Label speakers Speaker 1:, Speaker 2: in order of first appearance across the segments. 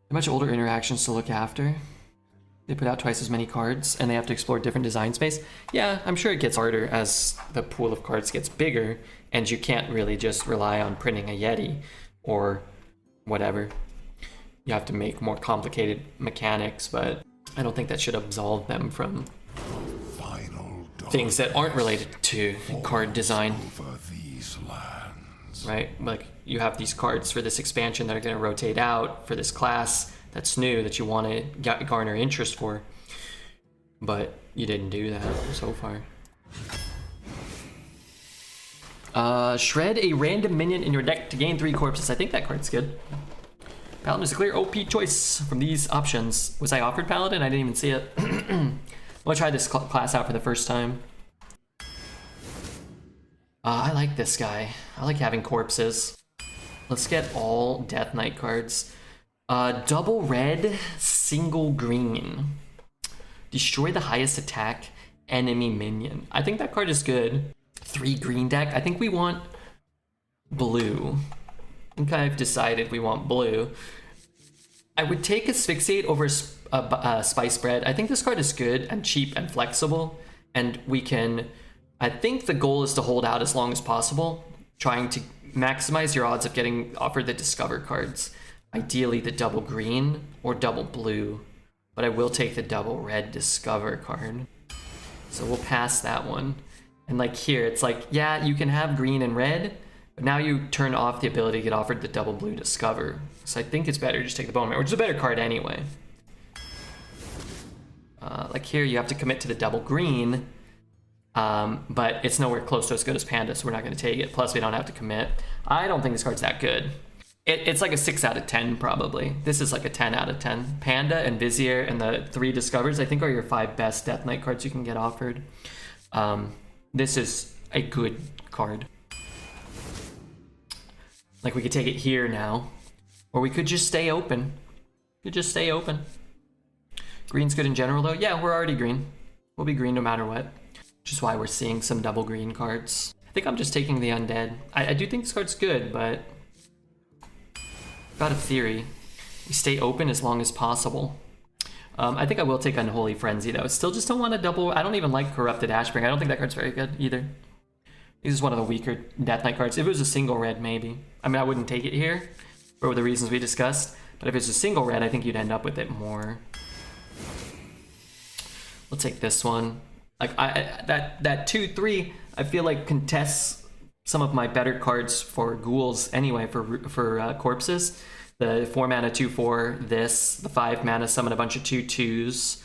Speaker 1: Much older interactions to look after. They put out twice as many cards, and they have to explore different design space. Yeah, I'm sure it gets harder as the pool of cards gets bigger, and you can't really just rely on printing a Yeti or whatever. You have to make more complicated mechanics, but I don't think that should absolve them from things that aren't related to card design. Right? Like, you have these cards for this expansion that are going to rotate out for this class that's new that you want to garner interest for, but you didn't do that so far. Shred a random minion in your deck to gain 3 corpses. I think that card's good. Paladin is a clear OP choice from these options. Was I offered Paladin? I didn't even see it. I'm gonna try this class out for the first time. I like this guy. I like having corpses. Let's get all Death Knight cards. Double red, single green. Destroy the highest attack enemy minion. I think that card is good. 3 green deck. I think we want blue. I think I've decided we want blue. I would take Asphyxiate over Spice Bread. I think this card is good and cheap and flexible, and we can... I think the goal is to hold out as long as possible, trying to maximize your odds of getting offered the Discover cards. Ideally the double green or double blue, but I will take the double red Discover card. So we'll pass that one. And like here, it's like, yeah, you can have green and red, but now you turn off the ability to get offered the double blue Discover. So I think it's better to just take the Bone Man, which is a better card anyway. Like here, you have to commit to the double green, but it's nowhere close to as good as Panda, so we're not going to take it. Plus, we don't have to commit. I don't think this card's that good. It's like a 6 out of 10, probably. This is like a 10 out of 10. Panda and Vizier and the 3 Discovers, I think, are your 5 best Death Knight cards you can get offered. This is a good card. Like, we could take it here now, or we could just stay open. We could just stay open. Green's good in general, though. Yeah, we're already green. We'll be green no matter what. Which is why we're seeing some double green cards. I think I'm just taking the Undead. I do think this card's good, but... got a theory. We stay open as long as possible. I think I will take Unholy Frenzy, though. Still just don't want to double... I don't even like Corrupted Ashbringer. I don't think that card's very good, either. This is one of the weaker Death Knight cards. If it was a single red, maybe. I mean, I wouldn't take it here, for the reasons we discussed. But if it's a single red, I think you'd end up with it more. We'll take this one. Like, that 2/3, I feel like contests some of my better cards for ghouls anyway, for corpses. The 4 mana 2/4, this, the 5 mana summon a bunch of 2/2s.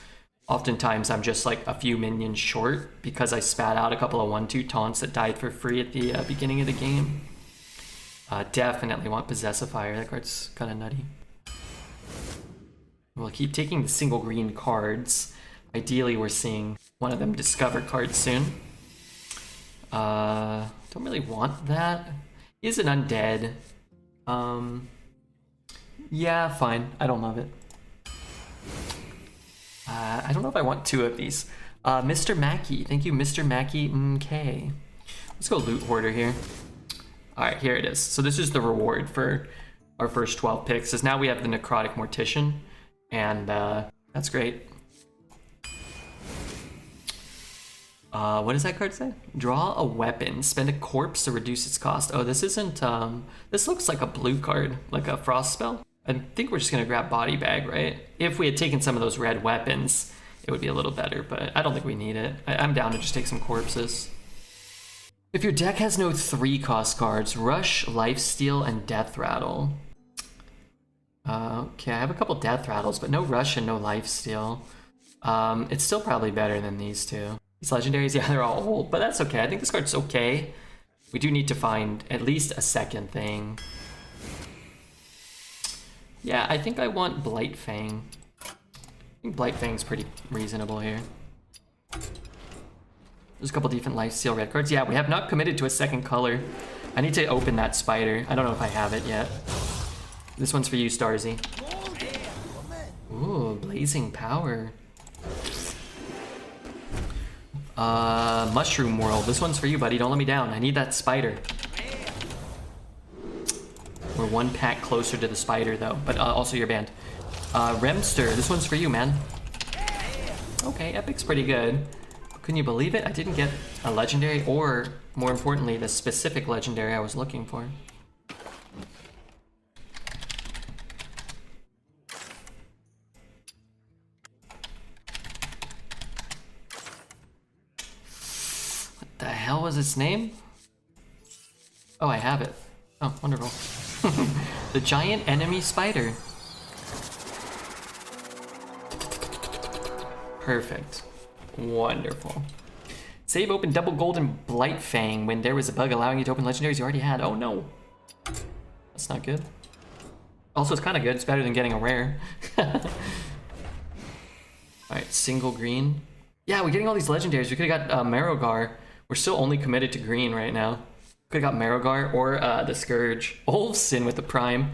Speaker 1: Oftentimes I'm just like a few minions short because I spat out a couple of 1/2 taunts that died for free at the beginning of the game. Definitely want Possessifier. That card's kind of nutty. We'll keep taking the single green cards. Ideally, we're seeing one of them Discover cards soon. Don't really want that. Is an Undead. Yeah, fine. I don't love it. I don't know if I want 2 of these. Mr. Mackey. Thank you, Mr. Mackey. Okay. Let's go Loot Hoarder here. Alright, here it is. So this is the reward for our first 12 picks. Is now we have the Necrotic Mortician. And that's great. What does that card say? Draw a weapon. Spend a corpse to reduce its cost. Oh, this isn't, this looks like a blue card, like a frost spell. I think we're just gonna grab Body Bag, right? If we had taken some of those red weapons, it would be a little better, but I don't think we need it. I'm down to just take some corpses. If your deck has no 3-cost cards, Rush, Lifesteal, and Death Rattle. Okay, I have a couple Death Rattles, but no Rush and no Lifesteal. It's still probably better than these 2. These legendaries, yeah, they're all old, but that's okay. I think this card's okay. We do need to find at least a second thing. Yeah, I think I want Blightfang. I think Blightfang's pretty reasonable here. There's a couple different Lifesteal red cards. Yeah, we have not committed to a second color. I need to open that spider. I don't know if I have it yet. This one's for you, Starzy. Ooh, Blazing Power. Mushroom World. This one's for you, buddy. Don't let me down. I need that spider. We're 1 pack closer to the spider, though, but also your band. Remster, this one's for you, man. Okay, Epic's pretty good. Couldn't you believe it? I didn't get a legendary, or more importantly, the specific legendary I was looking for. What the hell was its name? Oh, I have it. Oh, wonderful. The giant enemy spider. Perfect. Wonderful. Save open double golden blight fang when there was a bug allowing you to open legendaries you already had. Oh no. That's not good. Also, it's kind of good. It's better than getting a rare. Alright, single green. Yeah, we're getting all these legendaries. We could have got Marrogar. We're still only committed to green right now. Could have got Marrogar or the Scourge. Olfsin with the Prime.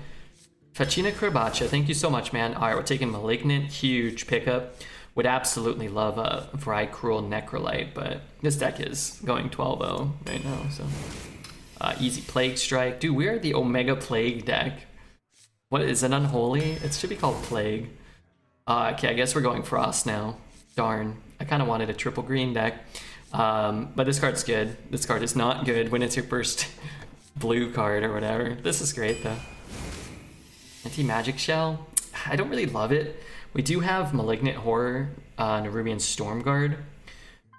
Speaker 1: Facina Kerbacha, thank you so much, man. Alright, we're taking Malignant. Huge pickup. Would absolutely love a Vricruel Necrolite, but this deck is going 12-0 right now, so. Easy Plague Strike. Dude, we're the Omega Plague deck. What is an Unholy? It should be called Plague. Okay, I guess we're going Frost now. Darn. I kind of wanted a triple green deck. But this card's good. This card is not good when it's your first blue card or whatever. This is great, though. Anti-Magic Shell. I don't really love it. We do have Malignant Horror, Nerubian Stormguard.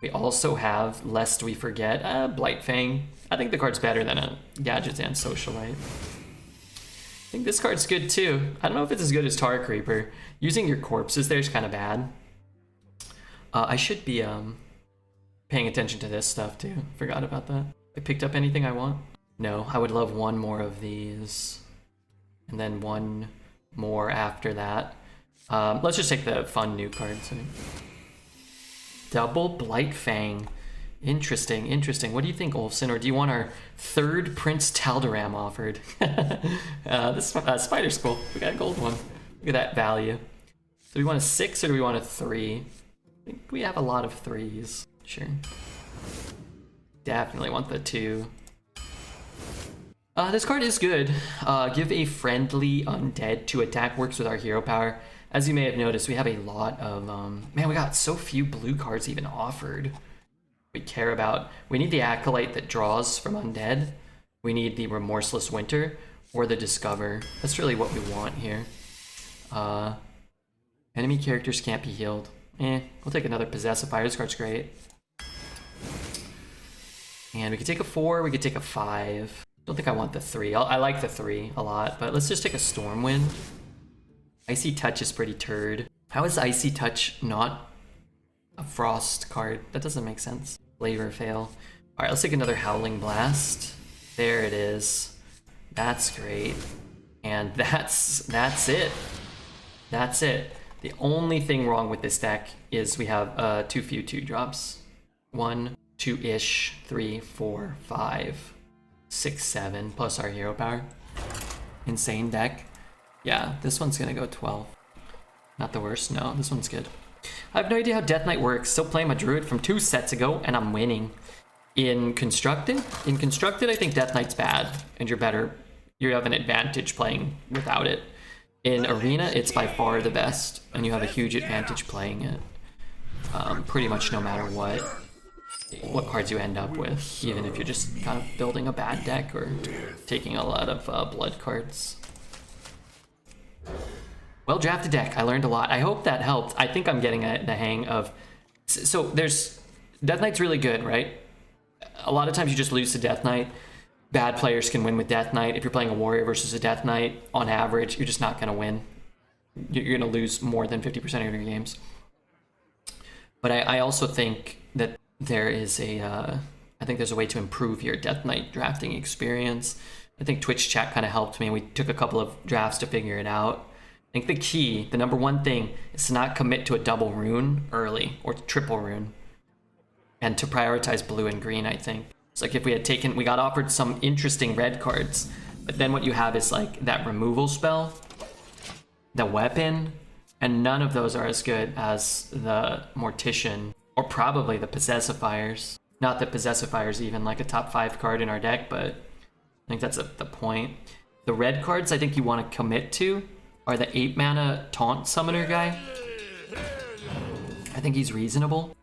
Speaker 1: We also have, lest we forget, Blightfang. I think the card's better than a Gadgets and Socialite. I think this card's good too. I don't know if it's as good as Tar Creeper. Using your corpses there is kind of bad. I should be paying attention to this stuff too. Forgot about that. I picked up anything I want? No, I would love one more of these. And then one more after that. Let's just take the fun new cards. Double Blightfang. Interesting, interesting. What do you think, Olfsin? Or do you want our third Prince Taldaram offered? This Spider's cool. We got a gold one. Look at that value. Do we want a 6 or do we want a 3? I think we have a lot of 3s. Sure. Definitely want the 2. This card is good. Give a friendly undead to attack. Works with our hero power. As you may have noticed, we have a lot of, man, we got so few blue cards even offered. We care about, we need the Acolyte that draws from undead. We need the Remorseless Winter or the Discover. That's really what we want here. Enemy characters can't be healed. We'll take another Possessifier. This card's great. And we could take a 4, we could take a 5. Don't think I want the 3. I like the 3 a lot, but let's just take a Stormwind. Icy Touch is pretty turd. How is Icy Touch not a Frost card? That doesn't make sense. Flavor fail. Alright, let's take another Howling Blast. There it is. That's great. And that's it. That's it. The only thing wrong with this deck is we have too few 2-drops. 1, 2-ish, 3, 4, 5, 6, 7, plus our hero power. Insane deck. Yeah, this one's gonna go 12. Not the worst, no, this one's good. I have no idea how Death Knight works. Still playing my Druid from 2 sets ago, and I'm winning. In Constructed, I think Death Knight's bad, and you're better. You have an advantage playing without it. In Arena, it's by far the best, and you have a huge advantage playing it. Pretty much no matter what cards you end up with, even if you're just kind of building a bad deck or taking a lot of blood cards. Well drafted deck. I learned a lot. I hope that helped. I think I'm getting the hang of... So there's... Death Knight's really good, right? A lot of times you just lose to Death Knight. Bad players can win with Death Knight. If you're playing a Warrior versus a Death Knight, on average, you're just not going to win. You're going to lose more than 50% of your games. But I also think that there is I think there's a way to improve your Death Knight drafting experience. I think Twitch chat kind of helped me. We took a couple of drafts to figure it out. I think the key, the number one thing, is to not commit to a double rune early or triple rune, and to prioritize blue and green. I think it's like if we got offered some interesting red cards, but then what you have is like that removal spell, the weapon, and none of those are as good as the Mortician or probably the Possessifiers. Not that Possessifier's even like a top 5 card in our deck, but I think that's the point. The red cards I think you want to commit to or the 8 mana taunt summoner guy. I think he's reasonable.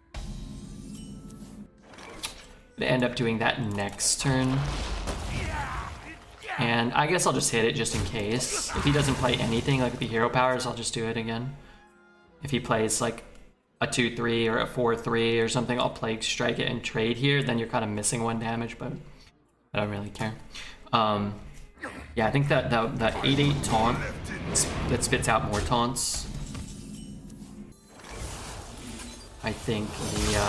Speaker 1: They end up doing that next turn. And I guess I'll just hit it just in case. If he doesn't play anything, like if he hero powers, I'll just do it again. If he plays like a 2-3 or a 4-3 or something, I'll Plague Strike it and trade here. Then you're kind of missing 1 damage, but I don't really care. Yeah, I think that 8-8 taunt, that spits out more taunts. I think the,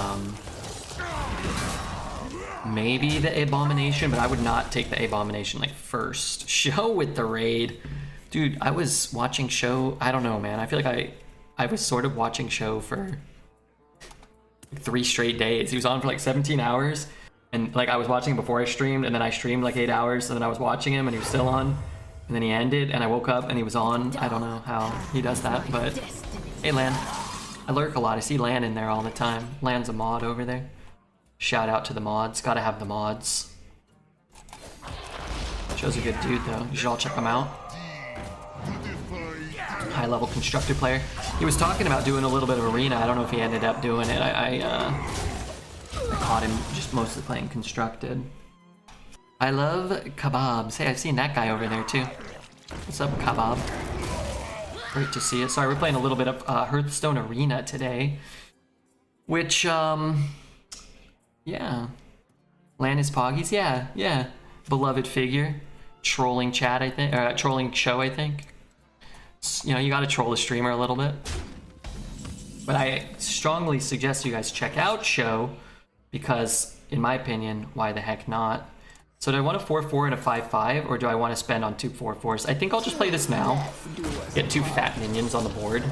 Speaker 1: maybe the Abomination, but I would not take the Abomination like first. Show with the raid. Dude, I was watching Show, I don't know, man. I feel like I was sort of watching Show for 3 straight days. He was on for like 17 hours. And like I was watching him before I streamed, and then I streamed like 8 hours, and then I was watching him and he was still on. And then he ended, and I woke up and he was on. I don't know how he does that, but hey Lan. I lurk a lot. I see Lan in there all the time. Lan's a mod over there. Shout out to the mods. Gotta have the mods. Show's a good dude though. You should all check him out. High level constructed player. He was talking about doing a little bit of arena. I don't know if he ended up doing it. I caught him just mostly playing constructed. I love kebabs. Hey, I've seen that guy over there too. What's up, kebab? Great to see it. Sorry, we're playing a little bit of Hearthstone Arena today. Which, yeah. Lan is Poggies? Yeah. Beloved figure. Trolling chat, I think. Trolling show, I think. You know, you gotta troll the streamer a little bit. But I strongly suggest you guys check out show, because, in my opinion, why the heck not? So do I want a 4-4 and a 5-5, or do I want to spend on 2 4-4s? I think I'll just play this now, get 2 fat minions on the board,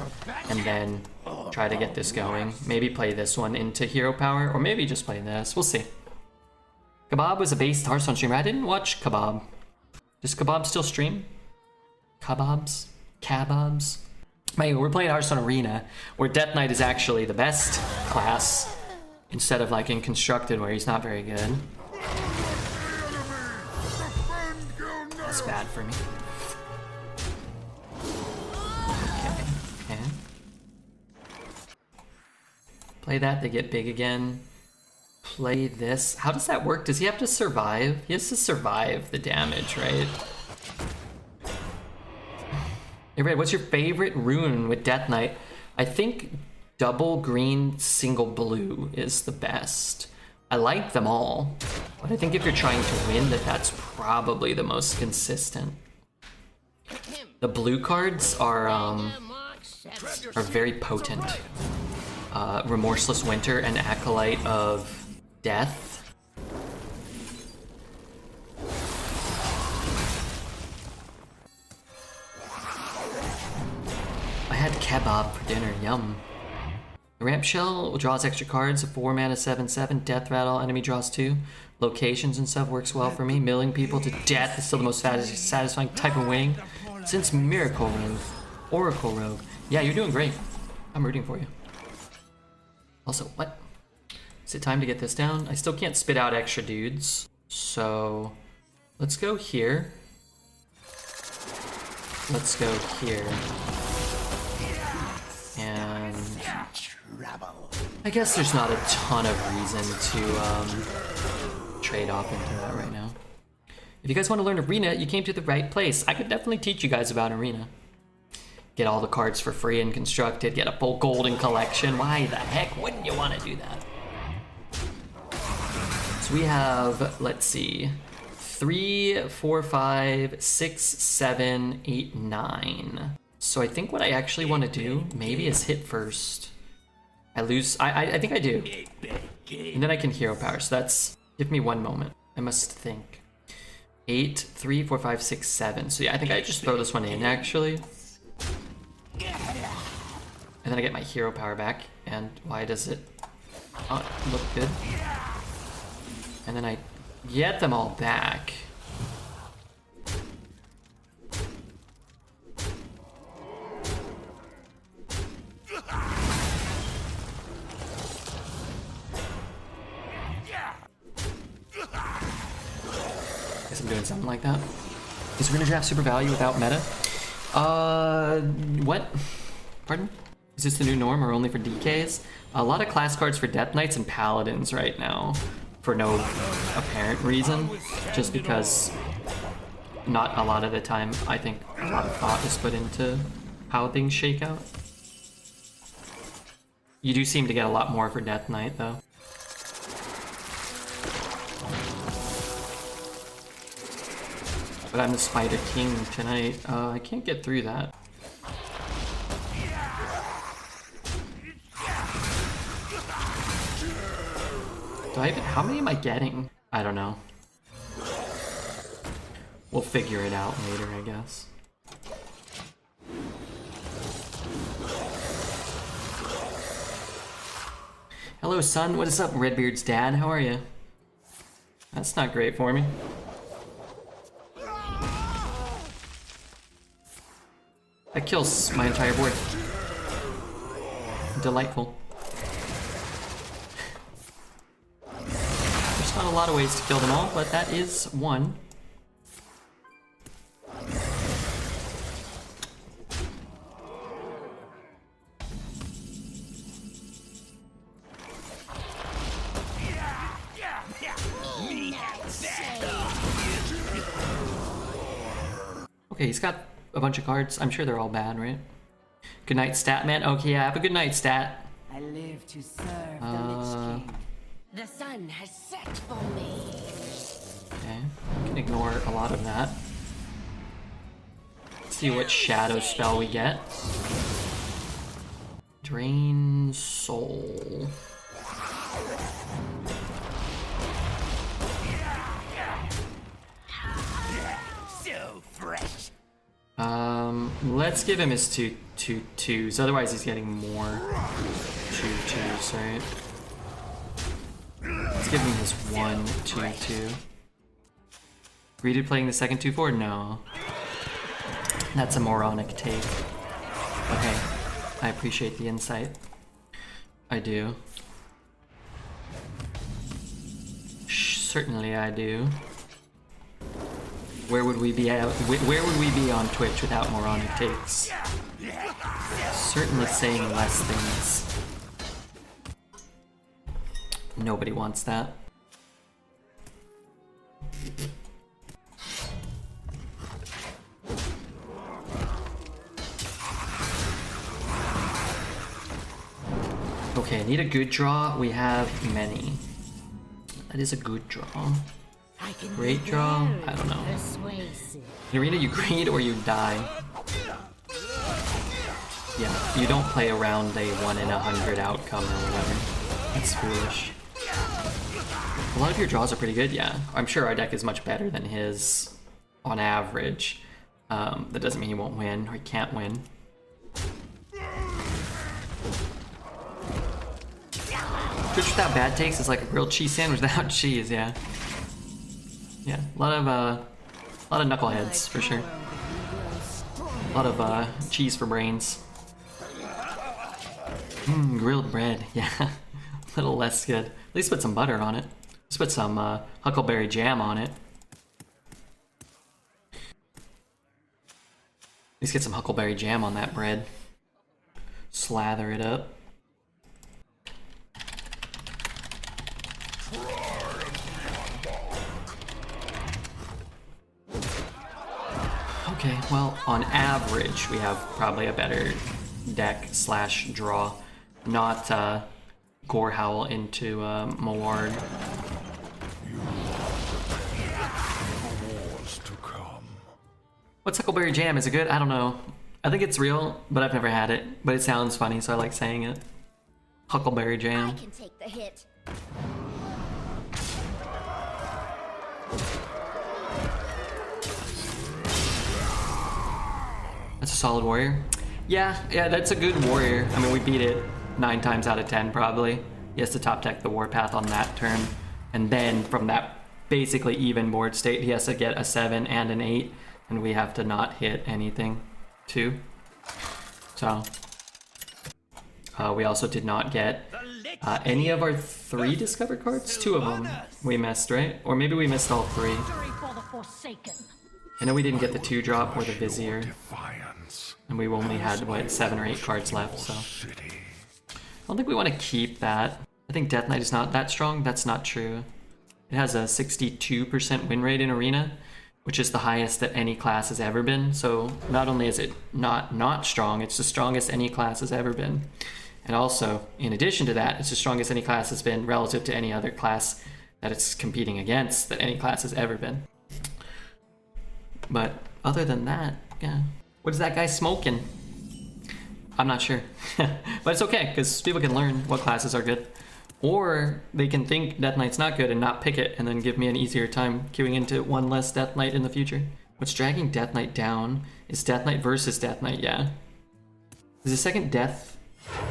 Speaker 1: and then try to get this going. Maybe play this one into hero power, or maybe just play this. We'll see. Kebab was a based Hearthstone streamer. I didn't watch Kebab. Does Kebab still stream? Kebabs? Kababs? Anyway, we're playing Hearthstone Arena, where Death Knight is actually the best class, instead of like in Constructed, where he's not very good. That's bad for me. Okay. Play that, they get big again. Play this. How does that work? Does he have to survive? He has to survive the damage, right? Hey Red, what's your favorite rune with Death Knight? I think double green, single blue is the best. I like them all, but I think if you're trying to win, that's probably the most consistent. The blue cards are very potent. Remorseless Winter and Acolyte of Death. I had kebab for dinner, yum. Ramp Shell draws extra cards, 4 mana 7/7, Death Rattle, enemy draws 2. Locations and stuff works well for me. Milling people to death is still the most satisfying type of winning since Miracle Rogue. Oracle Rogue. Yeah, you're doing great. I'm rooting for you. Also, what? Is it time to get this down? I still can't spit out extra dudes. So, let's go here. Let's go here. And I guess there's not a ton of reason to trade off into that right now. If you guys want to learn Arena, you came to the right place. I could definitely teach you guys about Arena. Get all the cards for free and Constructed, get a full golden collection. Why the heck wouldn't you want to do that? So we have, let's see, 3, 4, 5, 6, 7, 8, 9. So I think what I actually want to do maybe is hit first. I lose, I think I do. And then I can hero power, so that's, give me 1 moment. I must think. 8, 3, 4, 5, 6, 7. So yeah, I think I just throw this one in actually. And then I get my hero power back. And why does it look good? And then I get them all back. Guess I'm doing something like that. Is Arena Draft super value without meta? What? Pardon? Is this the new norm or only for DKs? A lot of class cards for Death Knights and Paladins right now for no apparent reason. Just because not a lot of the time, I think a lot of thought is put into how things shake out. You do seem to get a lot more for Death Knight though. But I'm the Spider King tonight. I can't get through that. Do I even, how many am I getting? I don't know. We'll figure it out later, I guess. Hello, son. What is up, Redbeard's dad? How are you? That's not great for me. That kills my entire board. Delightful. There's not a lot of ways to kill them all, but that is one. Okay, he's got a bunch of cards. I'm sure they're all bad, right? Good night, stat man. Okay, yeah, have a good night, stat.
Speaker 2: I live to serve the Lich King. The sun has set for me.
Speaker 1: Okay, I can ignore a lot of that. Let's see what shadow spell we get. Drain Soul.
Speaker 2: So fresh.
Speaker 1: Let's give him his two twos. Otherwise, he's getting more 2/2s, right? Let's give him his 1/2/2. Greeted playing the second 2/4? No. That's a moronic take. But hey, I appreciate the insight. I do. Certainly I do. Where would we be at? Where would we be on Twitch without moronic takes? Certainly saying less things. Nobody wants that. Okay, I need a good draw. We have many. That is a good draw. Great draw? I don't know. In Arena, you greed or you die. Yeah, you don't play around a 1 in 100 outcome or whatever. That's foolish. A lot of your draws are pretty good, yeah. I'm sure our deck is much better than his on average. That doesn't mean he won't win or he can't win. Twitch without bad takes is like a grilled cheese sandwich without cheese, yeah. Yeah, a lot of knuckleheads for sure. A lot of cheese for brains. Grilled bread, yeah. A little less good. At least put some butter on it. Let's put some huckleberry jam on it. At least get some huckleberry jam on that bread. Slather it up. Okay, well, on average, we have probably a better deck slash draw. Not Gorehowl into Maward. What's Huckleberry Jam? Is it good? I don't know. I think it's real, but I've never had it. But it sounds funny, so I like saying it. Huckleberry Jam.
Speaker 2: I can take the hit.
Speaker 1: That's a solid warrior. Yeah, that's a good warrior. I mean, we beat it 9 times out of 10 probably. He has to top deck the warpath on that turn. And then from that basically even board state, he has to get a 7 and an 8. And we have to not hit anything too. So, we also did not get any of our 3 discovered cards. 2 of them we missed, right? Or maybe we missed all 3. I know we didn't get the 2-drop or the Vizier. And we only had, what, 7 or 8 cards left, so... I don't think we want to keep that. I think Death Knight is not that strong. That's not true. It has a 62% win rate in Arena, which is the highest that any class has ever been. So not only is it not strong, it's the strongest any class has ever been. And also, in addition to that, it's the strongest any class has been relative to any other class that it's competing against that any class has ever been. But other than that, yeah. What is that guy smoking? I'm not sure. But it's okay, because people can learn what classes are good. Or they can think Death Knight's not good and not pick it, and then give me an easier time queuing into one less Death Knight in the future. What's dragging Death Knight down is Death Knight versus Death Knight, yeah. Does the second Death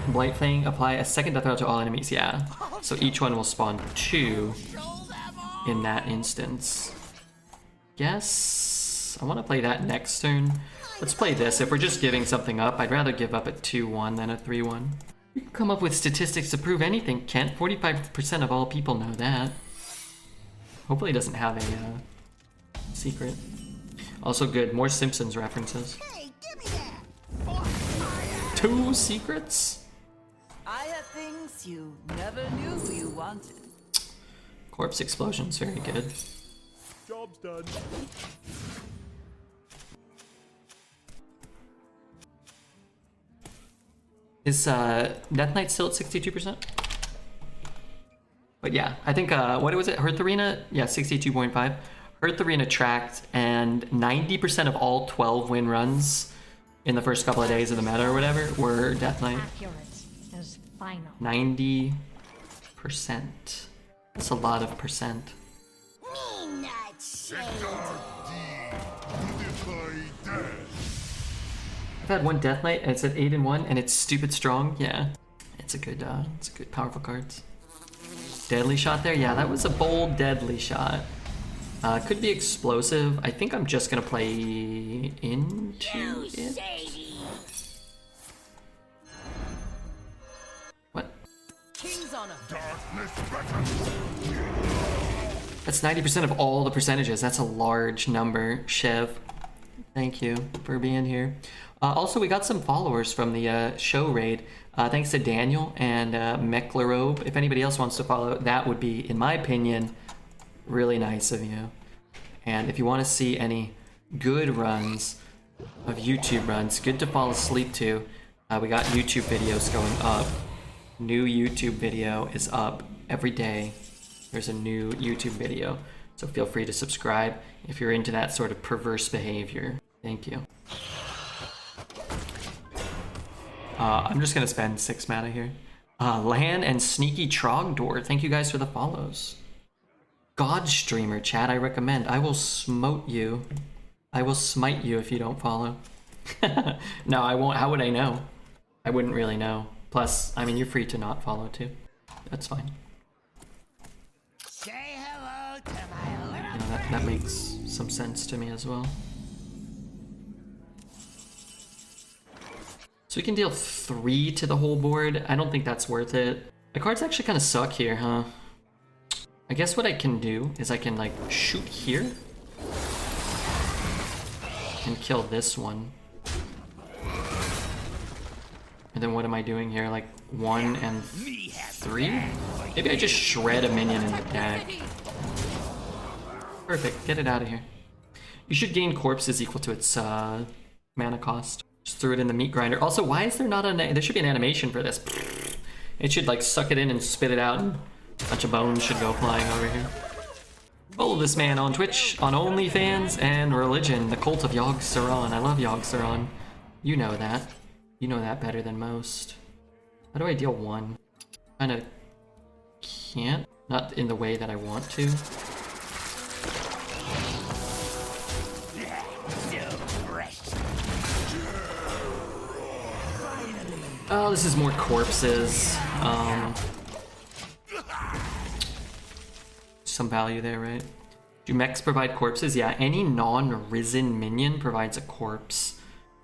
Speaker 1: Blight Fang apply a second Death Rattle to all enemies? Yeah. So each one will spawn 2 in that instance. Guess I want to play that next turn. Let's play this. If we're just giving something up, I'd rather give up a 2-1 than a 3-1. You can come up with statistics to prove anything, Kent. 45% of all people know that. Hopefully it doesn't have a secret. Also good, more Simpsons references.
Speaker 2: Hey, give me that.
Speaker 1: 2 secrets?
Speaker 3: I have things you never knew you wanted.
Speaker 1: Corpse explosions, very good.
Speaker 4: Job's done.
Speaker 1: Is Death Knight still at 62%? But yeah, I think, what was it? Hearth Arena? Yeah, 62.5. Hearth Arena tracked, and 90% of all 12 win runs in the first couple of days of the meta or whatever were Death Knight.
Speaker 5: Accurate as final.
Speaker 1: 90%. That's a lot of percent.
Speaker 2: Me not shade.
Speaker 1: I've had one Death Knight and it's at 8-1 and it's stupid strong. Yeah, it's a good powerful cards. Deadly shot there. Yeah, that was a bold deadly shot. Could be explosive. I think I'm just gonna play into it. What?
Speaker 3: Kings on a
Speaker 1: That's 90% of all the percentages. That's a large number, Chev. Thank you for being here. Also, we got some followers from the show raid. Thanks to Daniel and Meclarobe. If anybody else wants to follow, that would be, in my opinion, really nice of you. And if you want to see any good runs of YouTube runs, good to fall asleep to, we got YouTube videos going up. New YouTube video is up every day. There's a new YouTube video. So feel free to subscribe if you're into that sort of perverse behavior. Thank you. I'm just gonna spend 6 mana here. Lan and Sneaky Trogdor, thank you guys for the follows. God Streamer, chat, I recommend. I will smote you. I will smite you if you don't follow. No, I won't. How would I know? I wouldn't really know. Plus, I mean, you're free to not follow too. That's fine.
Speaker 2: Say hello to my little
Speaker 1: You know, that makes some sense to me as well. So we can deal 3 to the whole board. I don't think that's worth it. The cards actually kind of suck here, huh? I guess what I can do is I can like shoot here and kill this one. And then what am I doing here? Like 1 and 3? Maybe I just shred a minion in the deck. Perfect, get it out of here. You should gain corpses equal to its mana cost. Just threw it in the meat grinder. Also, why is there not there should be an animation for this. It should like suck it in and spit it out, and a bunch of bones should go flying over here. Follow this man on Twitch, on OnlyFans, and Religion, the Cult of Yogg Saron. I love Yogg Saron. You know that. You know that better than most. How do I deal 1? Kinda can't. Not in the way that I want to. Oh, this is more corpses. Some value there, right? Do mechs provide corpses? Yeah, any non-risen minion provides a corpse.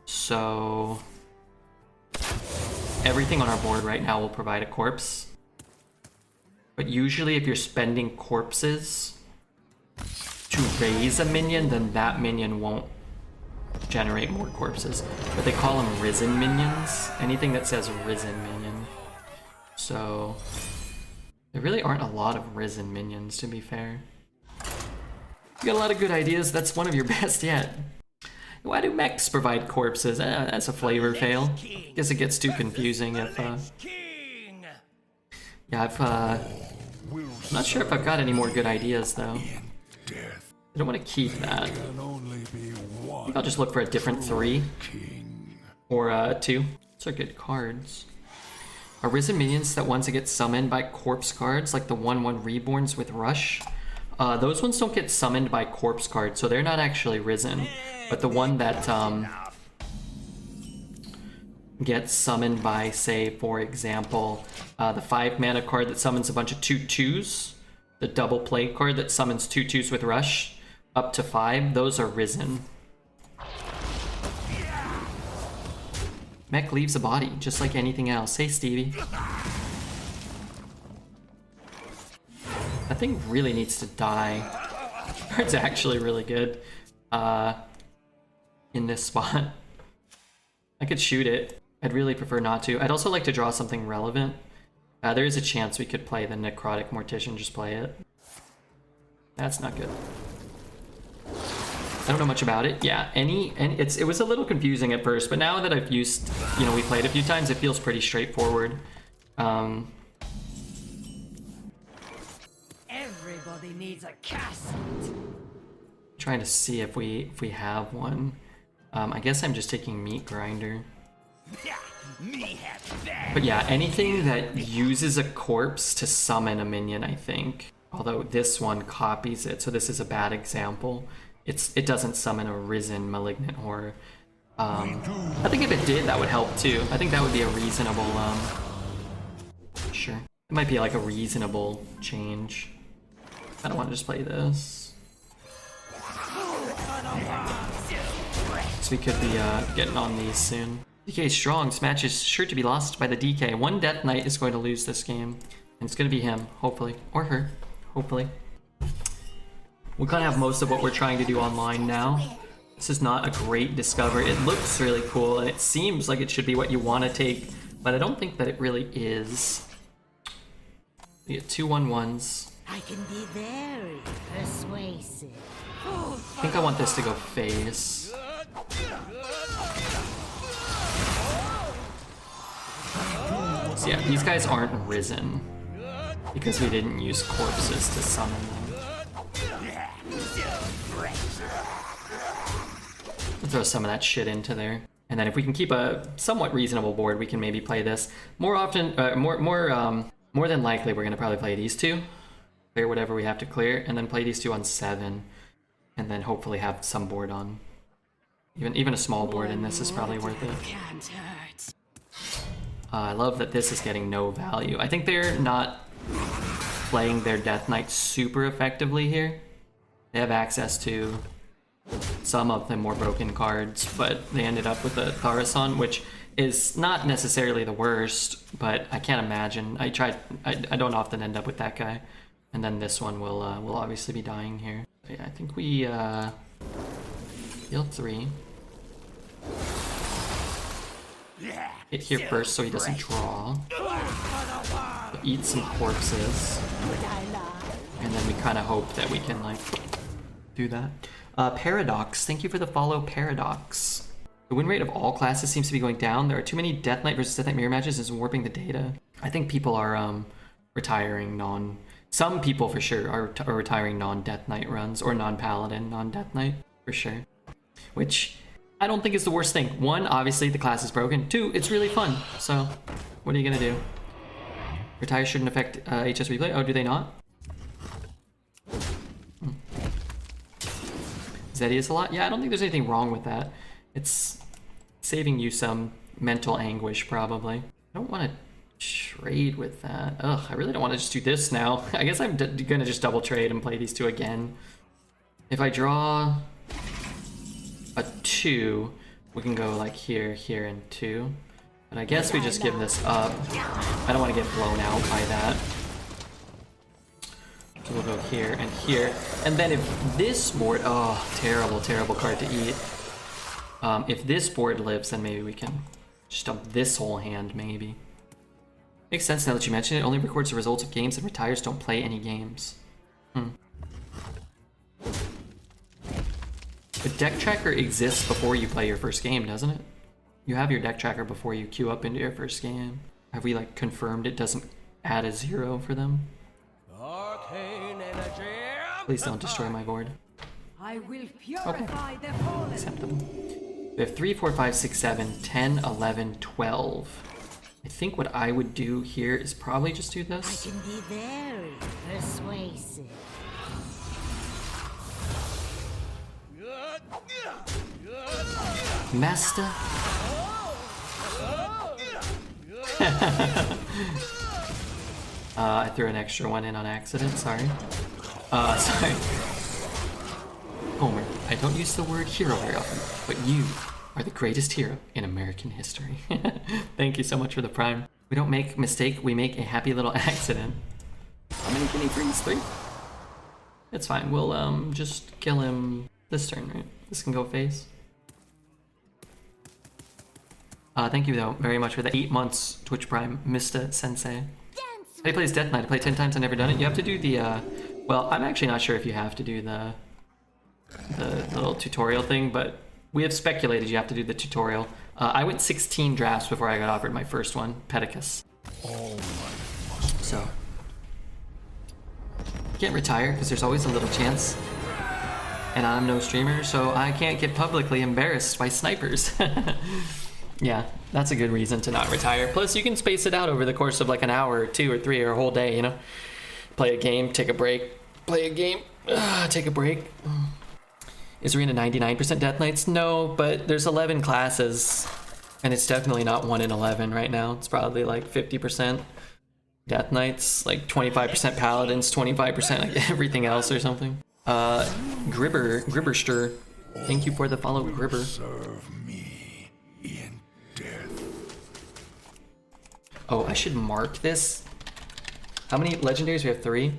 Speaker 1: So everything on our board right now will provide a corpse. But usually if you're spending corpses, to raise a minion, then that minion won't generate more corpses. But they call them risen minions. Anything that says risen minion. So there really aren't a lot of risen minions, to be fair. You got a lot of good ideas. That's one of your best yet. Why do mechs provide corpses? That's a flavor fail. Guess it gets too confusing if yeah, I'm not sure if I've got any more good ideas though. I don't want to keep that. I think I'll just look for a different 3 or 2. Those are good cards. Are risen minions that ones that get summoned by corpse cards, like the 1/1 reborns with rush? Those ones don't get summoned by corpse cards, so they're not actually risen. But the one that gets summoned by, say, for example, the 5 mana card that summons a bunch of 2/2s, the double play card that summons 2/2s with rush, up to 5, those are risen. Mech leaves a body, just like anything else. Hey, Stevie. That thing really needs to die. It's actually really good in this spot. I could shoot it. I'd really prefer not to. I'd also like to draw something relevant. There is a chance we could play the Necrotic Mortician, just play it. That's not good. I don't know much about it. Yeah, it was a little confusing at first, but now that I've used, we played a few times, it feels pretty straightforward.
Speaker 2: Everybody needs a cast.
Speaker 1: Trying to see if we have one. I guess I'm just taking Meat Grinder. But yeah, anything that uses a corpse to summon a minion, I think. Although this one copies it, so this is a bad example. It doesn't summon a risen malignant horror. I think if it did, that would help too. I think that would be a reasonable, sure. It might be like a reasonable change. I don't want to just play this. So we could be getting on these soon. DK is strong. This match is sure to be lost by the DK. One Death Knight is going to lose this game. And it's going to be him, hopefully. Or her, hopefully. We kind of have most of what we're trying to do online now. This is not a great discovery. It looks really cool, and it seems like it should be what you want to take, but I don't think that it really is. We get 2 1/1s.
Speaker 2: I can be very persuasive.
Speaker 1: I think I want this to go face. So yeah, these guys aren't risen because we didn't use corpses to summon them. We'll throw some of that shit into there. And then if we can keep a somewhat reasonable board, we can maybe play this. More often, more than likely, we're gonna probably play these 2. Clear whatever we have to clear, and then play these 2 on 7. And then hopefully have some board on. Even a small board in this is probably worth it.
Speaker 2: Can't hurt.
Speaker 1: I love that this is getting no value. I think they're not playing their Death Knight super effectively here. They have access to some of the more broken cards, but they ended up with a Tharasan, which is not necessarily the worst, but I can't imagine. I don't often end up with that guy. And then this one will obviously be dying here. Yeah, I think we heal 3. Hit here first so he doesn't draw. Eat some corpses. And then we kind of hope that we can, like, do that. Paradox, thank you for the follow, Paradox. The win rate of all classes seems to be going down. There are too many Death Knight versus Death Knight mirror matches and warping the data. I think people are retiring some people for sure are retiring non-Death Knight runs, or non-Paladin, non-Death Knight, for sure. Which I don't think is the worst thing. 1, obviously the class is broken. 2, it's really fun. So what are you gonna do? Retire shouldn't affect HS replay. Oh, do they not? Zeddy is a lot? Yeah, I don't think there's anything wrong with that. It's saving you some mental anguish, probably. I don't want to trade with that. Ugh, I really don't want to just do this now. I guess I'm gonna just double trade and play these 2 again. If I draw a 2, we can go like here, here, and 2. But I guess we just give this up. I don't want to get blown out by that. So we'll go here and here. And then if this board... Oh, terrible, terrible card to eat. If this board lives, then maybe we can just dump this whole hand, maybe. Makes sense now that you mention it. Only records the results of games and retires, don't play any games. The deck tracker exists before you play your first game, doesn't it? You have your deck tracker before you queue up into your first game. Have we like confirmed it doesn't add a 0 for them? Please don't destroy my board.
Speaker 3: I will purify the fallen.
Speaker 1: Acceptable. We have 3, 4, 5, 6, 7, 10, 11, 12. I think what I would do here is probably just do
Speaker 2: I
Speaker 1: this.
Speaker 2: can be very persuasive.
Speaker 1: Master. I threw an extra one in on accident, sorry. Sorry. Homer, I don't use the word hero very often, but you are the greatest hero in American history. Thank you so much for the prime. We don't make mistake, we make a happy little accident. How many guinea freeze? 3? It's fine, we'll just kill him this turn, right? This can go face. Thank you though very much for the 8 months Twitch Prime, Mr. Sensei. He plays Death Knight. I played 10 times. I've never done it. You have to do the. Well, I'm actually not sure if you have to do the little tutorial thing, but we have speculated you have to do the tutorial. I went 16 drafts before I got offered my first one, Pedicus. So can't retire because there's always a little chance, and I'm no streamer, so I can't get publicly embarrassed by snipers. Yeah, that's a good reason to not retire. Plus, you can space it out over the course of like an hour or 2 or 3 or a whole day, you know? Play a game, take a break, play a game, take a break. Is Arena 99% Death Knights? No, but there's 11 classes, and it's definitely not 1 in 11 right now. It's probably like 50% Death Knights, like 25% Paladins, 25% like everything else or something. Gribberster, thank you for the follow, Gribber. Oh, I should mark this. How many legendaries? We have 3.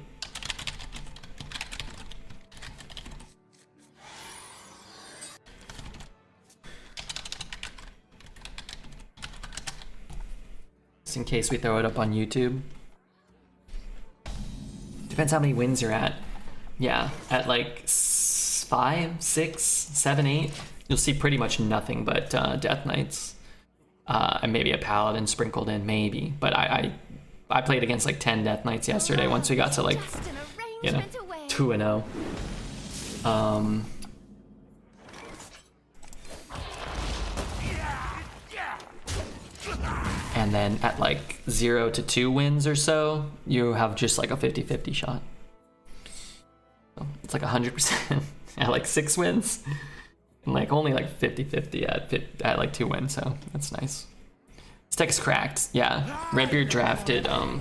Speaker 1: Just in case we throw it up on YouTube. Depends how many wins you're at. Yeah, at like 5, 6, 7, 8, you'll see pretty much nothing but Death Knights. And maybe a Paladin sprinkled in, maybe. But I played against like 10 Death Knights yesterday once we got to like, you know, 2-0. And then at like 0 to 2 wins or so, you have just like a 50-50 shot. So it's like 100% at like 6 wins. And like only like 50-50 at like 2 wins, so that's nice. This deck's cracked. Yeah, Redbeard drafted. I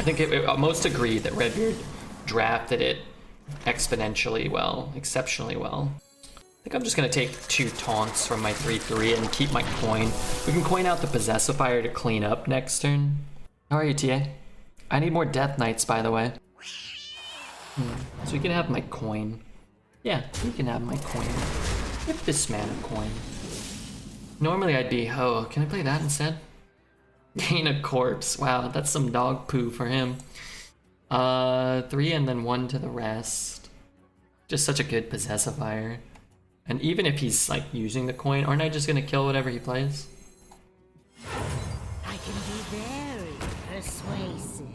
Speaker 1: think most agreed that Redbeard drafted it exponentially well, exceptionally well. I think I'm just gonna take 2 taunts from my 3/3 and keep my coin. We can coin out the Possessifier to clean up next turn. How are you, TA? I need more Death Knights, by the way. So you can have my coin. Yeah, you can have my coin. Give this man a coin. Normally I'd be, oh, can I play that instead? Gain a corpse. Wow, that's some dog poo for him. 3 and then 1 to the rest. Just such a good Possessifier. And even if he's like using the coin, aren't I just gonna kill whatever he plays?
Speaker 2: I can be very persuasive.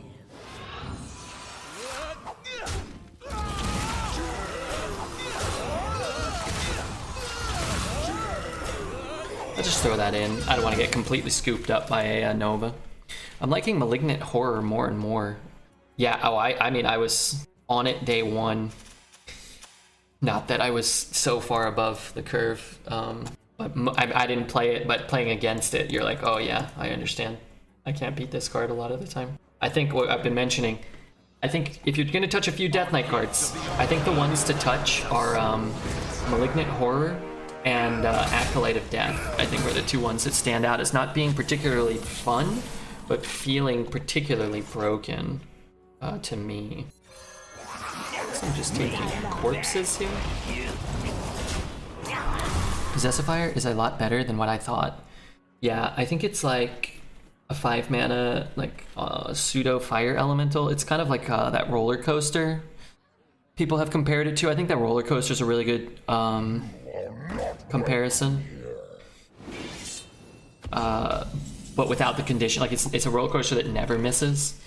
Speaker 1: I'll just throw that in. I don't want to get completely scooped up by a Nova. I'm liking Malignant Horror more and more. Yeah, oh, I mean, I was on it day 1. Not that I was so far above the curve, but I didn't play it, but playing against it, you're like, oh yeah, I understand. I can't beat this card a lot of the time. I think what I've been mentioning, I think if you're gonna touch a few Death Knight cards, I think the ones to touch are Malignant Horror and Acolyte of Death. I think are the 2 ones that stand out as not being particularly fun, but feeling particularly broken to me. I'm just taking corpses here. Possessifier is a lot better than what I thought. Yeah, I think it's like a 5 mana, like pseudo fire elemental. It's kind of like that roller coaster people have compared it to. I think that roller coaster is a really good comparison. But without the condition, like it's a roller coaster that never misses.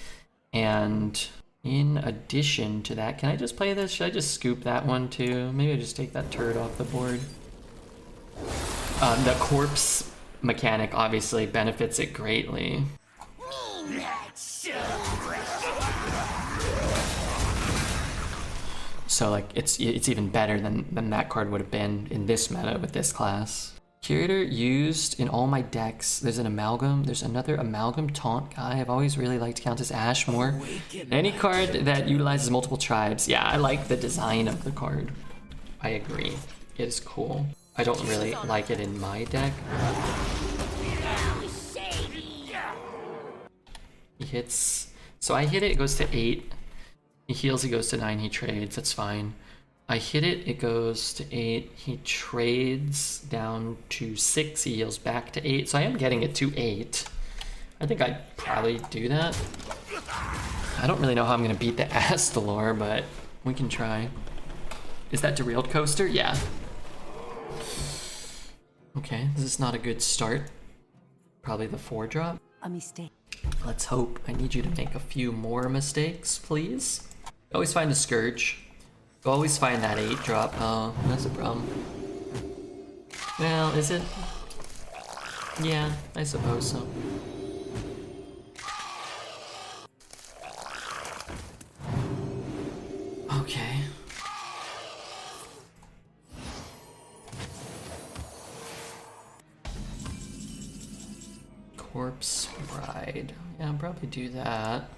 Speaker 1: And in addition to that, can I just play this? Should I just scoop that one too? Maybe I just take that turret off the board. The corpse mechanic obviously benefits it greatly. So like it's even better than that card would have been in this meta with this class. Curator used in all my decks. There's an amalgam. There's another amalgam taunt guy. I've always really liked Countess Ash more. Any card that utilizes multiple tribes. Yeah, I like the design of the card. I agree. It is cool. I don't really like it in my deck. He hits. So I hit it, it goes to 8. He heals, he goes to 9, he trades, that's fine. I hit it, it goes to 8, he trades down to 6, he heals back to 8. So I am getting it to 8. I think I'd probably do that. I don't really know how I'm gonna beat the Astalor, but we can try. Is that derailed coaster? Yeah. Okay, this is not a good start. Probably the 4-drop.
Speaker 3: A mistake.
Speaker 1: Let's hope. I need you to make a few more mistakes, please. Always find a Scourge. Always find that 8-drop. Oh, that's a problem. Well, is it? Yeah, I suppose so. Okay. Corpse Bride. Yeah, I'll probably do that.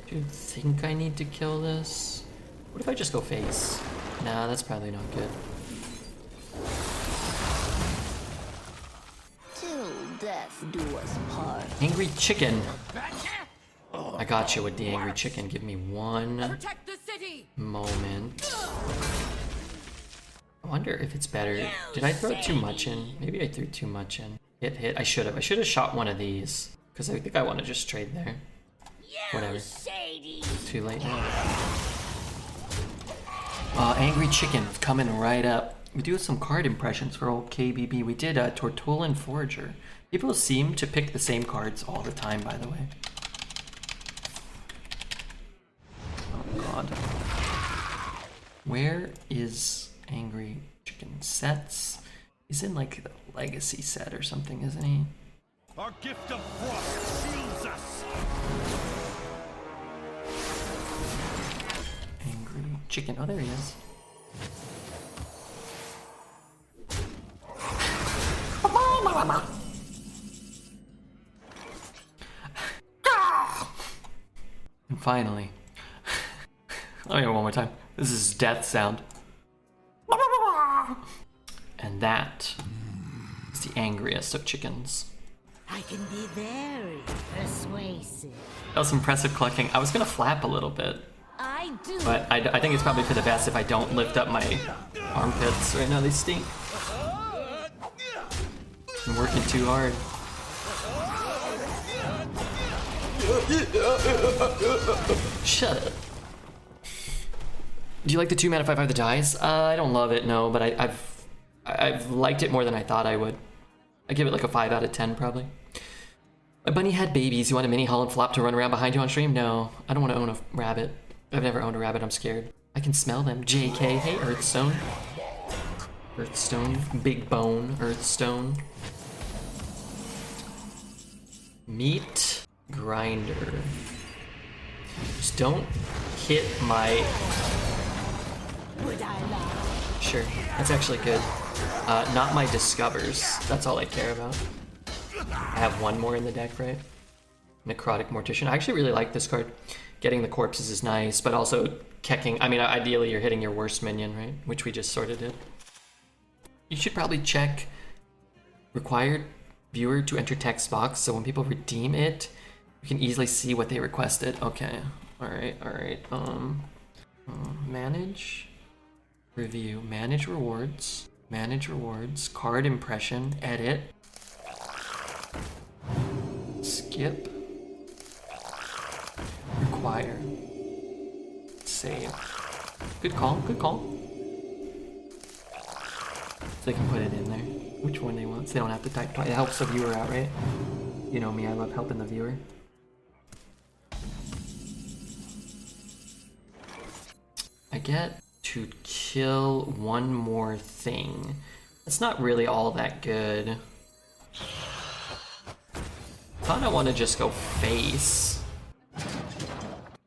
Speaker 1: Do you think I need to kill this? What if I just go face? Nah, that's probably not good.
Speaker 2: Till death do us part.
Speaker 1: Angry Chicken. I got you with the Angry Chicken. Give me one
Speaker 3: Protect the city.
Speaker 1: moment. I wonder if it's better. Did I throw too much in? Maybe I threw too much in. Hit. I should have. I should have shot one of these. Because I think I want to just trade there. Whatever. Too late now. Angry Chicken coming right up. We do have some card impressions for old KBB. We did Tortolan Forager. People seem to pick the same cards all the time, by the way. Oh god. Where is Angry Chicken? Sets? He's in like the Legacy set or something, isn't he?
Speaker 4: Our gift of frost shields us.
Speaker 1: Angry Chicken. Oh, there he is. And finally, let me hear it one more time. This is death sound. And that is the angriest of chickens.
Speaker 2: I can be very persuasive.
Speaker 1: That was impressive clucking. I was gonna flap a little bit,
Speaker 2: I do.
Speaker 1: but I think it's probably for the best if I don't lift up my armpits right now. They stink. I'm working too hard. Shut up. Do you like the 2 mana 5/5 that dies? I don't love it, no, but I've liked it more than I thought I would. I give it like a 5 out of 10 probably. My bunny had babies. You want a mini Holland flop to run around behind you on stream? No, I don't want to own a rabbit. I've never owned a rabbit. I'm scared. I can smell them. JK. Hey, Hearthstone. Hearthstone. Big bone. Hearthstone. Meat grinder. Just don't hit my...
Speaker 2: Would I lie?
Speaker 1: Sure, that's actually good. Not my discovers. That's all I care about. I have one more in the deck, right? Necrotic Mortician. I actually really like this card. Getting the corpses is nice, but also kecking. I mean, ideally you're hitting your worst minion, right? Which we just sort of did. You should probably check required viewer to enter text box, so when people redeem it, you can easily see what they requested. Okay, all right. Manage, review, manage rewards, card impression, edit, skip, require, save. Good call, good call. So they can put it in there. Which one they want, so they don't have to type twice. It helps the viewer out, right? You know me, I love helping the viewer. I get to kill one more thing. That's not really all that good. Kinda wanna just go face.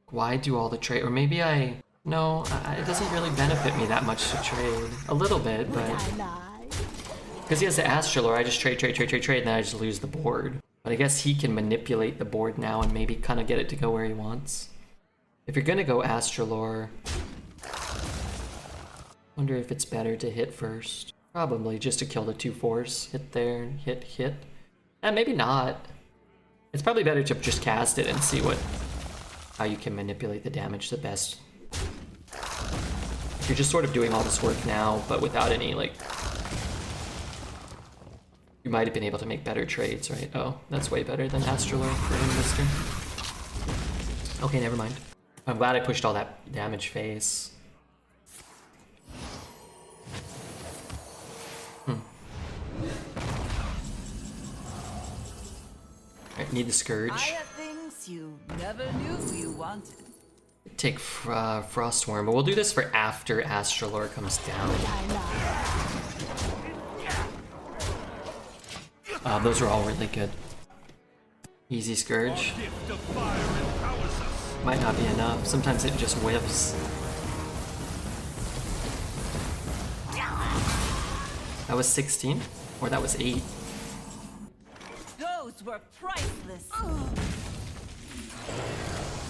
Speaker 1: Why do all the trade? Or maybe no, it doesn't really benefit me that much to trade. A little bit, but... Because he has the Astrolore, I just trade, and then I just lose the board. But I guess he can manipulate the board now and maybe kind of get it to go where he wants. If you're gonna go Astrolore... Wonder if it's better to hit first. Probably, just to kill the 2/4s. Hit there, hit. Maybe not. It's probably better to just cast it and see how you can manipulate the damage the best. You're just sort of doing all this work now, but without any, like... You might have been able to make better trades, right? Oh, that's way better than Astrolore for him this turn. Okay, never mind. I'm glad I pushed all that damage phase. Alright, need the Scourge.
Speaker 3: I have things you never knew you wanted.
Speaker 1: Take Frostworm, but we'll do this for after Astrolore comes down. Those are all really good. Easy Scourge. Might not be enough. Sometimes it just whiffs. That was 16? Or that was 8?
Speaker 3: Those were priceless.